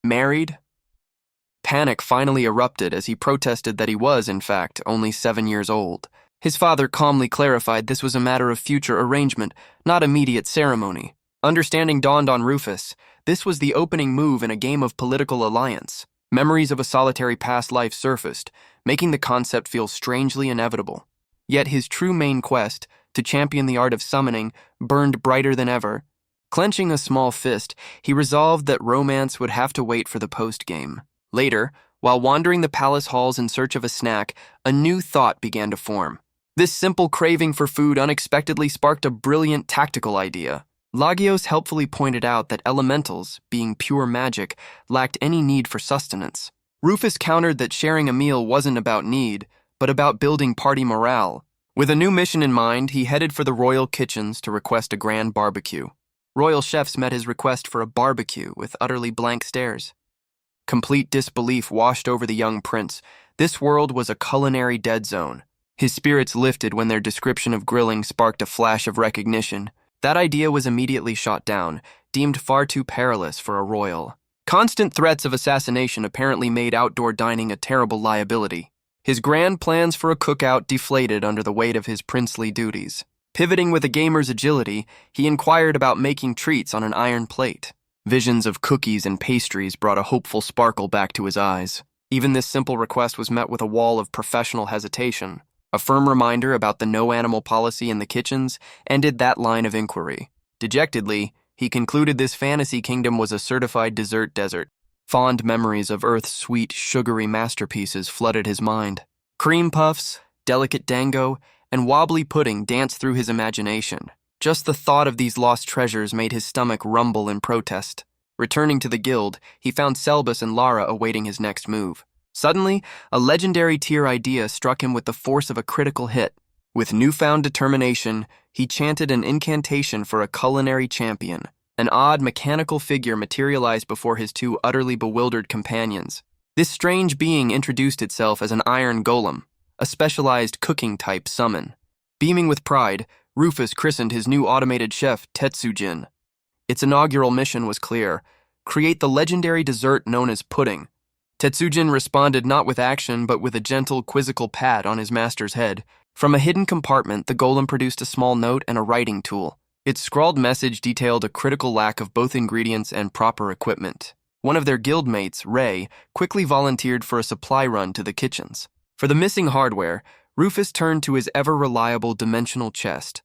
Married? Panic finally erupted as he protested that he was, in fact, only 7 years old. His father calmly clarified this was a matter of future arrangement, not immediate ceremony. Understanding dawned on Rufus. This was the opening move in a game of political alliance. Memories of a solitary past life surfaced, making the concept feel strangely inevitable. Yet his true main quest, to champion the art of summoning, burned brighter than ever. Clenching a small fist, he resolved that romance would have to wait for the post-game. Later, while wandering the palace halls in search of a snack, a new thought began to form. This simple craving for food unexpectedly sparked a brilliant tactical idea. Lagios helpfully pointed out that elementals, being pure magic, lacked any need for sustenance. Rufus countered that sharing a meal wasn't about need, but about building party morale. With a new mission in mind, he headed for the royal kitchens to request a grand barbecue. Royal chefs met his request for a barbecue with utterly blank stares. Complete disbelief washed over the young prince. This world was a culinary dead zone. His spirits lifted when their description of grilling sparked a flash of recognition. That idea was immediately shot down, deemed far too perilous for a royal. Constant threats of assassination apparently made outdoor dining a terrible liability. His grand plans for a cookout deflated under the weight of his princely duties. Pivoting with a gamer's agility, he inquired about making treats on an iron plate. Visions of cookies and pastries brought a hopeful sparkle back to his eyes. Even this simple request was met with a wall of professional hesitation. A firm reminder about the no-animal policy in the kitchens ended that line of inquiry. Dejectedly, he concluded this fantasy kingdom was a certified dessert desert. Fond memories of Earth's sweet, sugary masterpieces flooded his mind. Cream puffs, delicate dango, and wobbly pudding danced through his imagination. Just the thought of these lost treasures made his stomach rumble in protest. Returning to the guild, he found Selbus and Lara awaiting his next move. Suddenly, a legendary tier idea struck him with the force of a critical hit. With newfound determination, he chanted an incantation for a culinary champion. An odd, mechanical figure materialized before his two utterly bewildered companions. This strange being introduced itself as an iron golem, a specialized cooking-type summon. Beaming with pride, Rufus christened his new automated chef Tetsujin. Its inaugural mission was clear: create the legendary dessert known as pudding. Tetsujin responded not with action, but with a gentle, quizzical pat on his master's head. From a hidden compartment, the golem produced a small note and a writing tool. Its scrawled message detailed a critical lack of both ingredients and proper equipment. One of their guildmates, Ray, quickly volunteered for a supply run to the kitchens. For the missing hardware, Rufus turned to his ever-reliable dimensional chest.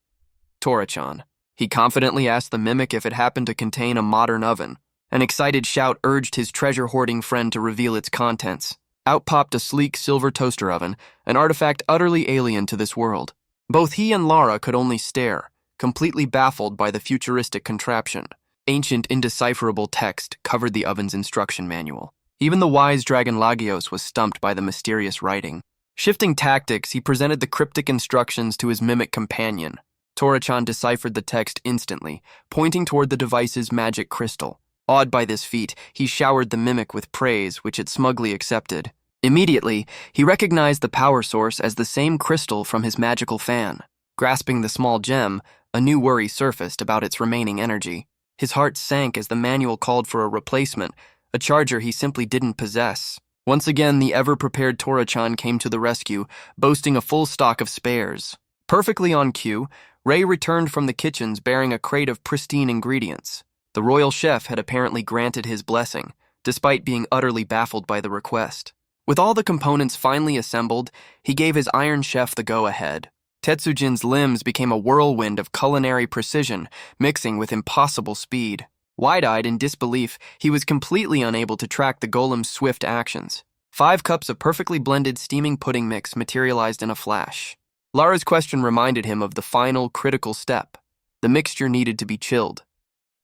Torachan. He confidently asked the mimic if it happened to contain a modern oven. An excited shout urged his treasure-hoarding friend to reveal its contents. Out popped a sleek silver toaster oven, an artifact utterly alien to this world. Both he and Lara could only stare, completely baffled by the futuristic contraption. Ancient, indecipherable text covered the oven's instruction manual. Even the wise dragon Lagios was stumped by the mysterious writing. Shifting tactics, he presented the cryptic instructions to his mimic companion. Torachan deciphered the text instantly, pointing toward the device's magic crystal. Awed by this feat, he showered the mimic with praise, which it smugly accepted. Immediately, he recognized the power source as the same crystal from his magical fan. Grasping the small gem, a new worry surfaced about its remaining energy. His heart sank as the manual called for a replacement, a charger he simply didn't possess. Once again, the ever-prepared Tora-chan came to the rescue, boasting a full stock of spares. Perfectly on cue, Ray returned from the kitchens bearing a crate of pristine ingredients. The royal chef had apparently granted his blessing, despite being utterly baffled by the request. With all the components finally assembled, he gave his Iron Chef the go-ahead. Tetsujin's limbs became a whirlwind of culinary precision, mixing with impossible speed. Wide-eyed in disbelief, he was completely unable to track the golem's swift actions. 5 cups of perfectly blended steaming pudding mix materialized in a flash. Lara's question reminded him of the final, critical step. The mixture needed to be chilled.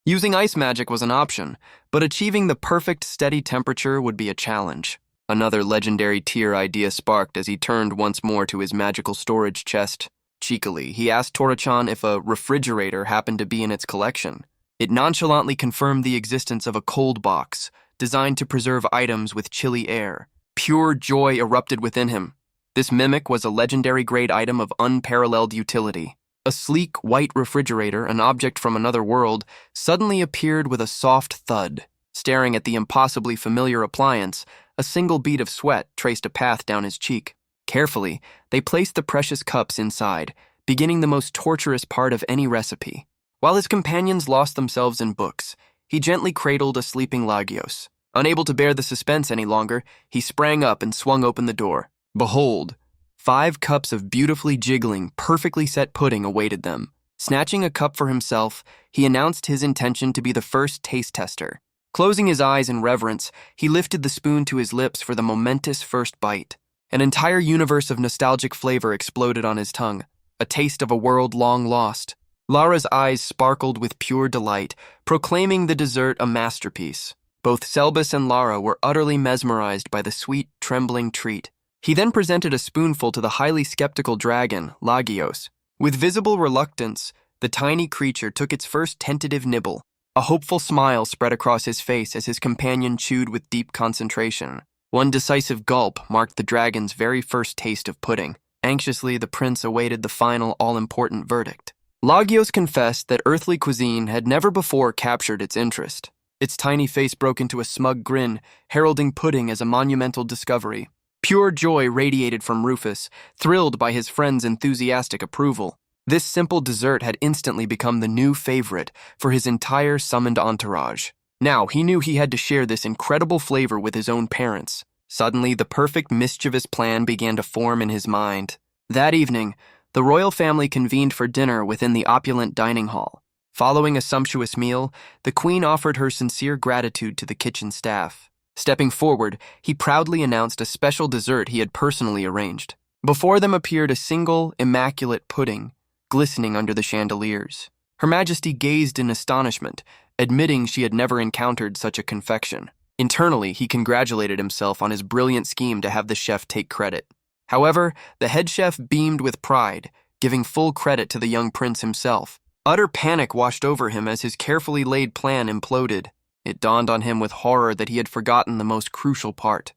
Using ice magic was an option, but achieving the perfect, steady temperature would be a challenge. Another legendary tier idea sparked as he turned once more to his magical storage chest. Cheekily, he asked Tora-chan if a refrigerator happened to be in its collection. It nonchalantly confirmed the existence of a cold box, designed to preserve items with chilly air. Pure joy erupted within him. This mimic was a legendary-grade item of unparalleled utility. A sleek, white refrigerator, an object from another world, suddenly appeared with a soft thud. Staring at the impossibly familiar appliance, a single bead of sweat traced a path down his cheek. Carefully, they placed the precious cups inside, beginning the most torturous part of any recipe. While his companions lost themselves in books, he gently cradled a sleeping Lagios. Unable to bear the suspense any longer, he sprang up and swung open the door. Behold, 5 cups of beautifully jiggling, perfectly set pudding awaited them. Snatching a cup for himself, he announced his intention to be the first taste tester. Closing his eyes in reverence, he lifted the spoon to his lips for the momentous first bite. An entire universe of nostalgic flavor exploded on his tongue, a taste of a world long lost. Lara's eyes sparkled with pure delight, proclaiming the dessert a masterpiece. Both Selbus and Lara were utterly mesmerized by the sweet, trembling treat. He then presented a spoonful to the highly skeptical dragon, Lagios. With visible reluctance, the tiny creature took its first tentative nibble. A hopeful smile spread across his face as his companion chewed with deep concentration. One decisive gulp marked the dragon's very first taste of pudding. Anxiously, the prince awaited the final, all-important verdict. Lagios confessed that earthly cuisine had never before captured its interest. Its tiny face broke into a smug grin, heralding pudding as a monumental discovery. Pure joy radiated from Rufus, thrilled by his friend's enthusiastic approval. This simple dessert had instantly become the new favorite for his entire summoned entourage. Now, he knew he had to share this incredible flavor with his own parents. Suddenly, the perfect mischievous plan began to form in his mind. That evening, the royal family convened for dinner within the opulent dining hall. Following a sumptuous meal, the queen offered her sincere gratitude to the kitchen staff. Stepping forward, he proudly announced a special dessert he had personally arranged. Before them appeared a single, immaculate pudding, glistening under the chandeliers. Her Majesty gazed in astonishment, admitting she had never encountered such a confection. Internally, he congratulated himself on his brilliant scheme to have the chef take credit. However, the head chef beamed with pride, giving full credit to the young prince himself. Utter panic washed over him as his carefully laid plan imploded. It dawned on him with horror that he had forgotten the most crucial part.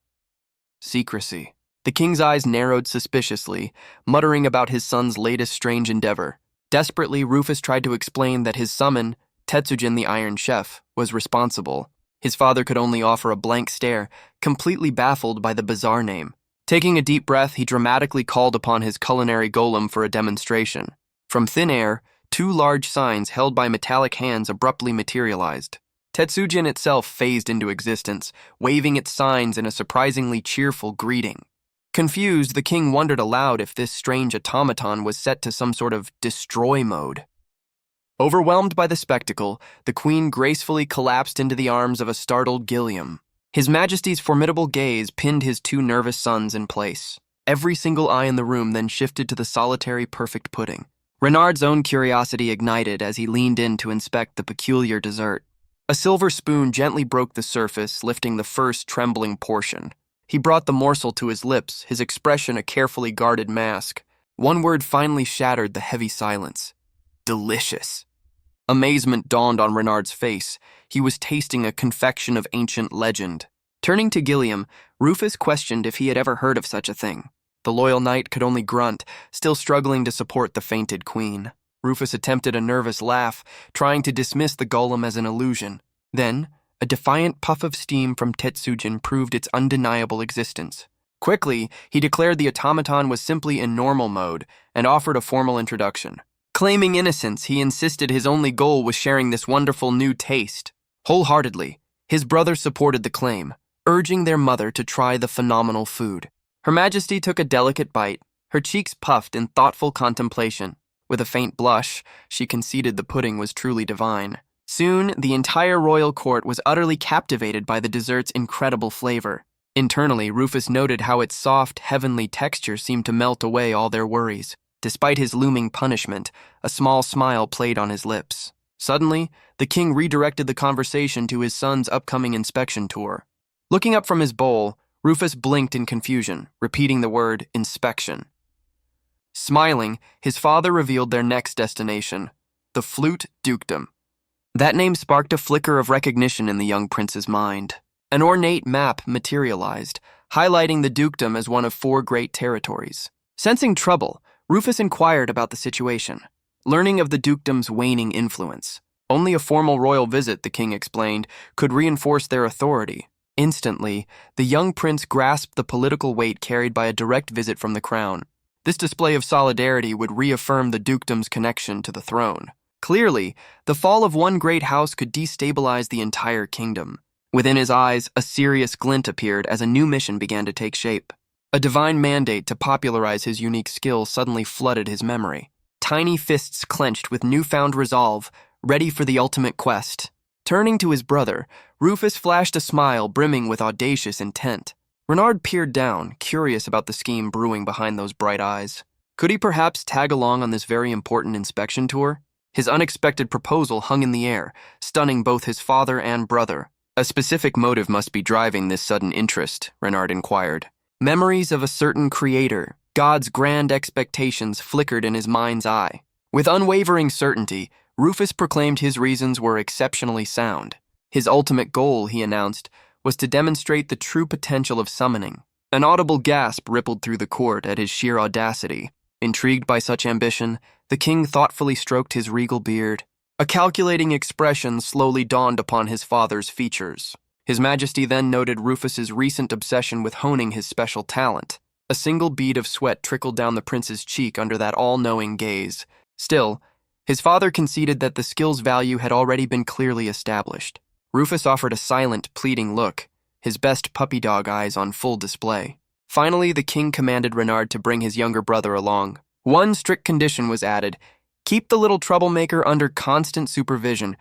Secrecy. The king's eyes narrowed suspiciously, muttering about his son's latest strange endeavor. Desperately, Rufus tried to explain that his summon, Tetsujin the Iron Chef, was responsible. His father could only offer a blank stare, completely baffled by the bizarre name. Taking a deep breath, he dramatically called upon his culinary golem for a demonstration. From thin air, 2 large signs held by metallic hands abruptly materialized. Tetsujin itself phased into existence, waving its signs in a surprisingly cheerful greeting. Confused, the king wondered aloud if this strange automaton was set to some sort of destroy mode. Overwhelmed by the spectacle, the queen gracefully collapsed into the arms of a startled Gilliam. His Majesty's formidable gaze pinned his 2 nervous sons in place. Every single eye in the room then shifted to the solitary perfect pudding. Renard's own curiosity ignited as he leaned in to inspect the peculiar dessert. A silver spoon gently broke the surface, lifting the first trembling portion. He brought the morsel to his lips, his expression a carefully guarded mask. One word finally shattered the heavy silence. Delicious. Amazement dawned on Renard's face. He was tasting a confection of ancient legend. Turning to Gilliam, Rufus questioned if he had ever heard of such a thing. The loyal knight could only grunt, still struggling to support the fainted queen. Rufus attempted a nervous laugh, trying to dismiss the golem as an illusion. Then, A defiant puff of steam from Tetsujin proved its undeniable existence. Quickly, he declared the automaton was simply in normal mode and offered a formal introduction. Claiming innocence, he insisted his only goal was sharing this wonderful new taste. Wholeheartedly, his brothers supported the claim, urging their mother to try the phenomenal food. Her Majesty took a delicate bite, her cheeks puffed in thoughtful contemplation. With a faint blush, she conceded the pudding was truly divine. Soon, the entire royal court was utterly captivated by the dessert's incredible flavor. Internally, Rufus noted how its soft, heavenly texture seemed to melt away all their worries. Despite his looming punishment, a small smile played on his lips. Suddenly, the king redirected the conversation to his son's upcoming inspection tour. Looking up from his bowl, Rufus blinked in confusion, repeating the word inspection. Smiling, his father revealed their next destination, the Flute Dukedom. That name sparked a flicker of recognition in the young prince's mind. An ornate map materialized, highlighting the dukedom as one of 4 great territories. Sensing trouble, Rufus inquired about the situation, learning of the dukedom's waning influence. Only a formal royal visit, the king explained, could reinforce their authority. Instantly, the young prince grasped the political weight carried by a direct visit from the crown. This display of solidarity would reaffirm the dukedom's connection to the throne. Clearly, the fall of one great house could destabilize the entire kingdom. Within his eyes, a serious glint appeared as a new mission began to take shape. A divine mandate to popularize his unique skill suddenly flooded his memory. Tiny fists clenched with newfound resolve, ready for the ultimate quest. Turning to his brother, Rufus flashed a smile brimming with audacious intent. Renard peered down, curious about the scheme brewing behind those bright eyes. Could he perhaps tag along on this very important inspection tour? His unexpected proposal hung in the air, stunning both his father and brother. A specific motive must be driving this sudden interest, Renard inquired. Memories of a certain creator, God's grand expectations flickered in his mind's eye. With unwavering certainty, Rufus proclaimed his reasons were exceptionally sound. His ultimate goal, he announced, was to demonstrate the true potential of summoning. An audible gasp rippled through the court at his sheer audacity. Intrigued by such ambition, the king thoughtfully stroked his regal beard. A calculating expression slowly dawned upon his father's features. His Majesty then noted Rufus's recent obsession with honing his special talent. A single bead of sweat trickled down the prince's cheek under that all-knowing gaze. Still, his father conceded that the skill's value had already been clearly established. Rufus offered a silent, pleading look, his best puppy dog eyes on full display. Finally, the king commanded Renard to bring his younger brother along. One strict condition was added: keep the little troublemaker under constant supervision.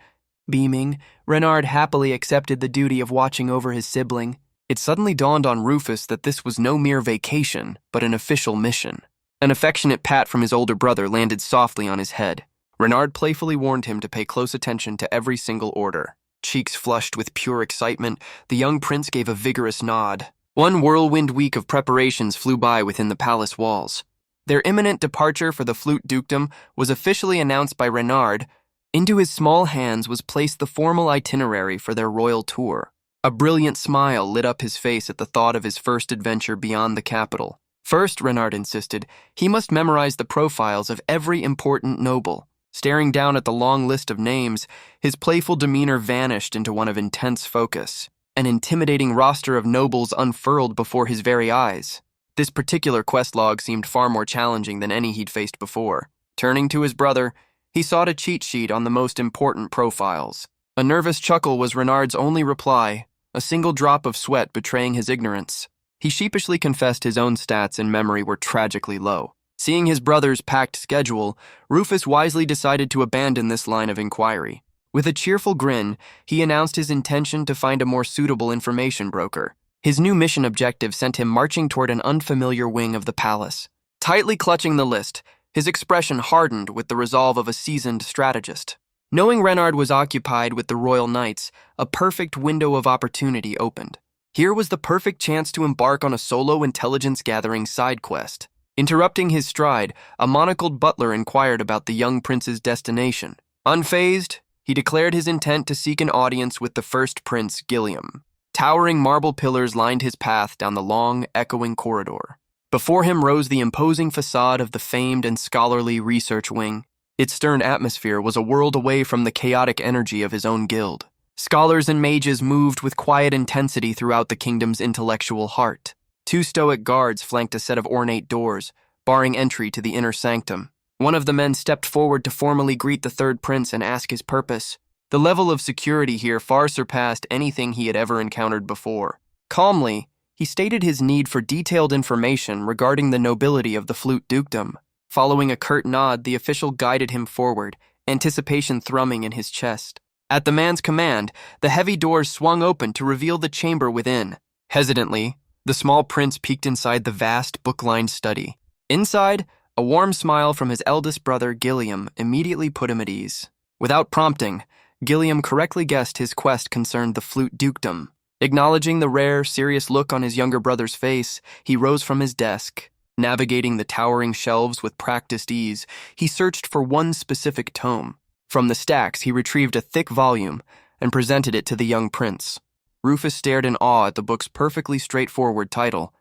Beaming, Renard happily accepted the duty of watching over his sibling. It suddenly dawned on Rufus that this was no mere vacation, but an official mission. An affectionate pat from his older brother landed softly on his head. Renard playfully warned him to pay close attention to every single order. Cheeks flushed with pure excitement, the young prince gave a vigorous nod. One whirlwind week of preparations flew by within the palace walls. Their imminent departure for the Flute Dukedom was officially announced by Renard. Into his small hands was placed the formal itinerary for their royal tour. A brilliant smile lit up his face at the thought of his first adventure beyond the capital. First, Renard insisted, he must memorize the profiles of every important noble. Staring down at the long list of names, his playful demeanor vanished into one of intense focus. An intimidating roster of nobles unfurled before his very eyes. This particular quest log seemed far more challenging than any he'd faced before. Turning to his brother, he sought a cheat sheet on the most important profiles. A nervous chuckle was Renard's only reply, a single drop of sweat betraying his ignorance. He sheepishly confessed his own stats in memory were tragically low. Seeing his brother's packed schedule, Rufus wisely decided to abandon this line of inquiry. With a cheerful grin, he announced his intention to find a more suitable information broker. His new mission objective sent him marching toward an unfamiliar wing of the palace. Tightly clutching the list, his expression hardened with the resolve of a seasoned strategist. Knowing Renard was occupied with the royal knights, a perfect window of opportunity opened. Here was the perfect chance to embark on a solo intelligence-gathering side quest. Interrupting his stride, a monocled butler inquired about the young prince's destination. Unfazed, he declared his intent to seek an audience with the first prince, Gilliam. Towering marble pillars lined his path down the long, echoing corridor. Before him rose the imposing facade of the famed and scholarly research wing. Its stern atmosphere was a world away from the chaotic energy of his own guild. Scholars and mages moved with quiet intensity throughout the kingdom's intellectual heart. 2 stoic guards flanked a set of ornate doors, barring entry to the inner sanctum. One of the men stepped forward to formally greet the third prince and ask his purpose. The level of security here far surpassed anything he had ever encountered before. Calmly, he stated his need for detailed information regarding the nobility of the flute dukedom. Following a curt nod, the official guided him forward, anticipation thrumming in his chest. At the man's command, the heavy doors swung open to reveal the chamber within. Hesitantly, the small prince peeked inside the vast, book-lined study. Inside, a warm smile from his eldest brother, Gilliam, immediately put him at ease. Without prompting, Gilliam correctly guessed his quest concerned the flute dukedom. Acknowledging the rare, serious look on his younger brother's face, he rose from his desk. Navigating the towering shelves with practiced ease, he searched for one specific tome. From the stacks, he retrieved a thick volume and presented it to the young prince. Rufus stared in awe at the book's perfectly straightforward title,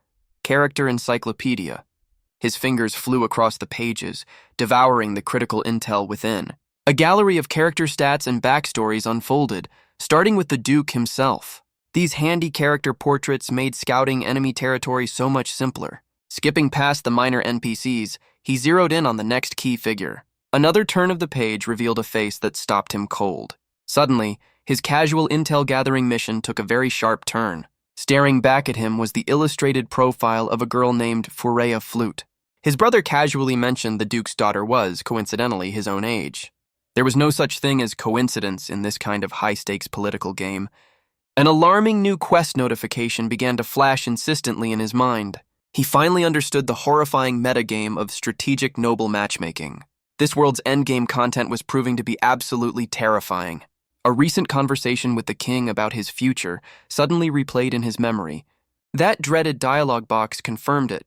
Character Encyclopedia. His fingers flew across the pages, devouring the critical intel within. A gallery of character stats and backstories unfolded, starting with the Duke himself. These handy character portraits made scouting enemy territory so much simpler. Skipping past the minor NPCs, he zeroed in on the next key figure. Another turn of the page revealed a face that stopped him cold. Suddenly, his casual intel-gathering mission took a very sharp turn. Staring back at him was the illustrated profile of a girl named Furea Flute. His brother casually mentioned the Duke's daughter was, coincidentally, his own age. There was no such thing as coincidence in this kind of high-stakes political game. An alarming new quest notification began to flash insistently in his mind. He finally understood the horrifying metagame of strategic noble matchmaking. This world's endgame content was proving to be absolutely terrifying. A recent conversation with the king about his future suddenly replayed in his memory. That dreaded dialogue box confirmed it.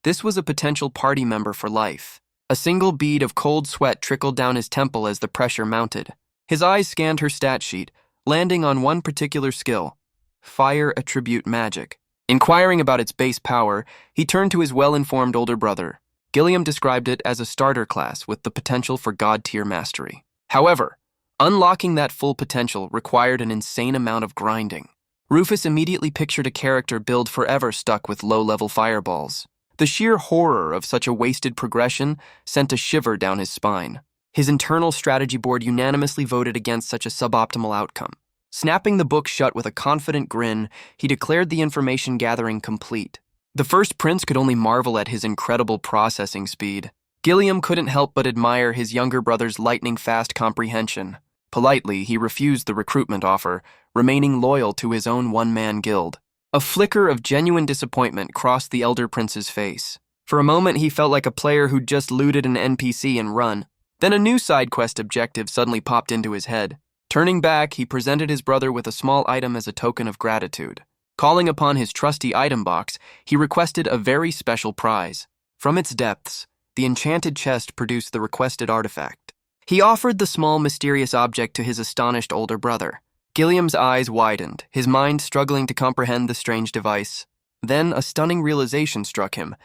This was a potential party member for life. A single bead of cold sweat trickled down his temple as the pressure mounted. His eyes scanned her stat sheet, landing on one particular skill, Fire Attribute Magic. Inquiring about its base power, he turned to his well-informed older brother. Gilliam described it as a starter class with the potential for god-tier mastery. However, unlocking that full potential required an insane amount of grinding. Rufus immediately pictured a character build forever stuck with low-level fireballs. The sheer horror of such a wasted progression sent a shiver down his spine. His internal strategy board unanimously voted against such a suboptimal outcome. Snapping the book shut with a confident grin, he declared the information gathering complete. The first prince could only marvel at his incredible processing speed. Gilliam couldn't help but admire his younger brother's lightning-fast comprehension. Politely, he refused the recruitment offer, remaining loyal to his own one-man guild. A flicker of genuine disappointment crossed the elder prince's face. For a moment, he felt like a player who'd just looted an NPC and run. Then a new side quest objective suddenly popped into his head. Turning back, he presented his brother with a small item as a token of gratitude. Calling upon his trusty item box, he requested a very special prize. From its depths, the enchanted chest produced the requested artifact. He offered the small, mysterious object to his astonished older brother. Gilliam's eyes widened, his mind struggling to comprehend the strange device. Then a stunning realization struck him.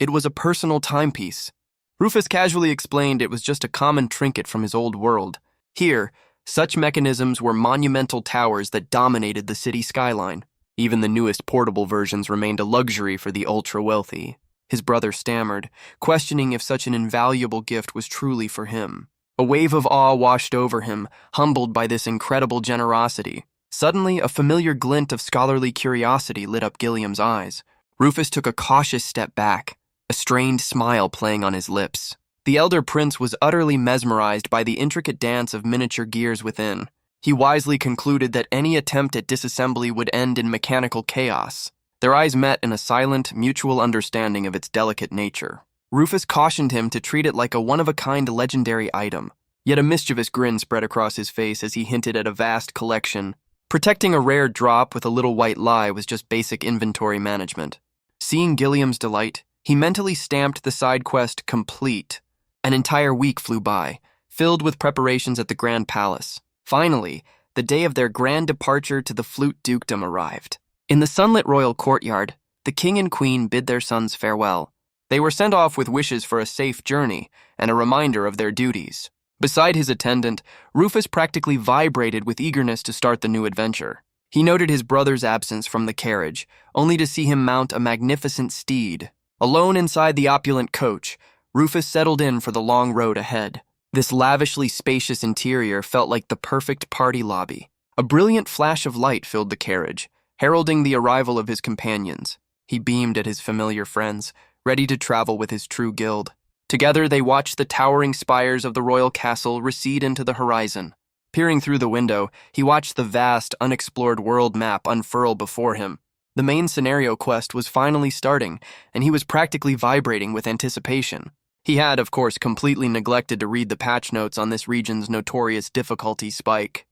It was a personal timepiece. Rufus casually explained it was just a common trinket from his old world. Here, such mechanisms were monumental towers that dominated the city skyline. Even the newest portable versions remained a luxury for the ultra-wealthy. His brother stammered, questioning if such an invaluable gift was truly for him. A wave of awe washed over him, humbled by this incredible generosity. Suddenly, a familiar glint of scholarly curiosity lit up Gilliam's eyes. Rufus took a cautious step back, a strained smile playing on his lips. The elder prince was utterly mesmerized by the intricate dance of miniature gears within. He wisely concluded that any attempt at disassembly would end in mechanical chaos. Their eyes met in a silent, mutual understanding of its delicate nature. Rufus cautioned him to treat it like a one-of-a-kind legendary item, yet a mischievous grin spread across his face as he hinted at a vast collection. Protecting a rare drop with a little white lie was just basic inventory management. Seeing Gilliam's delight, he mentally stamped the side quest complete. An entire week flew by, filled with preparations at the Grand Palace. Finally, the day of their grand departure to the Flute Dukedom arrived. In the sunlit royal courtyard, the king and queen bid their sons farewell. They were sent off with wishes for a safe journey and a reminder of their duties. Beside his attendant, Rufus practically vibrated with eagerness to start the new adventure. He noted his brother's absence from the carriage, only to see him mount a magnificent steed. Alone inside the opulent coach, Rufus settled in for the long road ahead. This lavishly spacious interior felt like the perfect party lobby. A brilliant flash of light filled the carriage, heralding the arrival of his companions. He beamed at his familiar friends, ready to travel with his true guild. Together they watched the towering spires of the royal castle recede into the horizon. Peering through the window, he watched the vast, unexplored world map unfurl before him. The main scenario quest was finally starting, and he was practically vibrating with anticipation. He had, of course, completely neglected to read the patch notes on this region's notorious difficulty spike.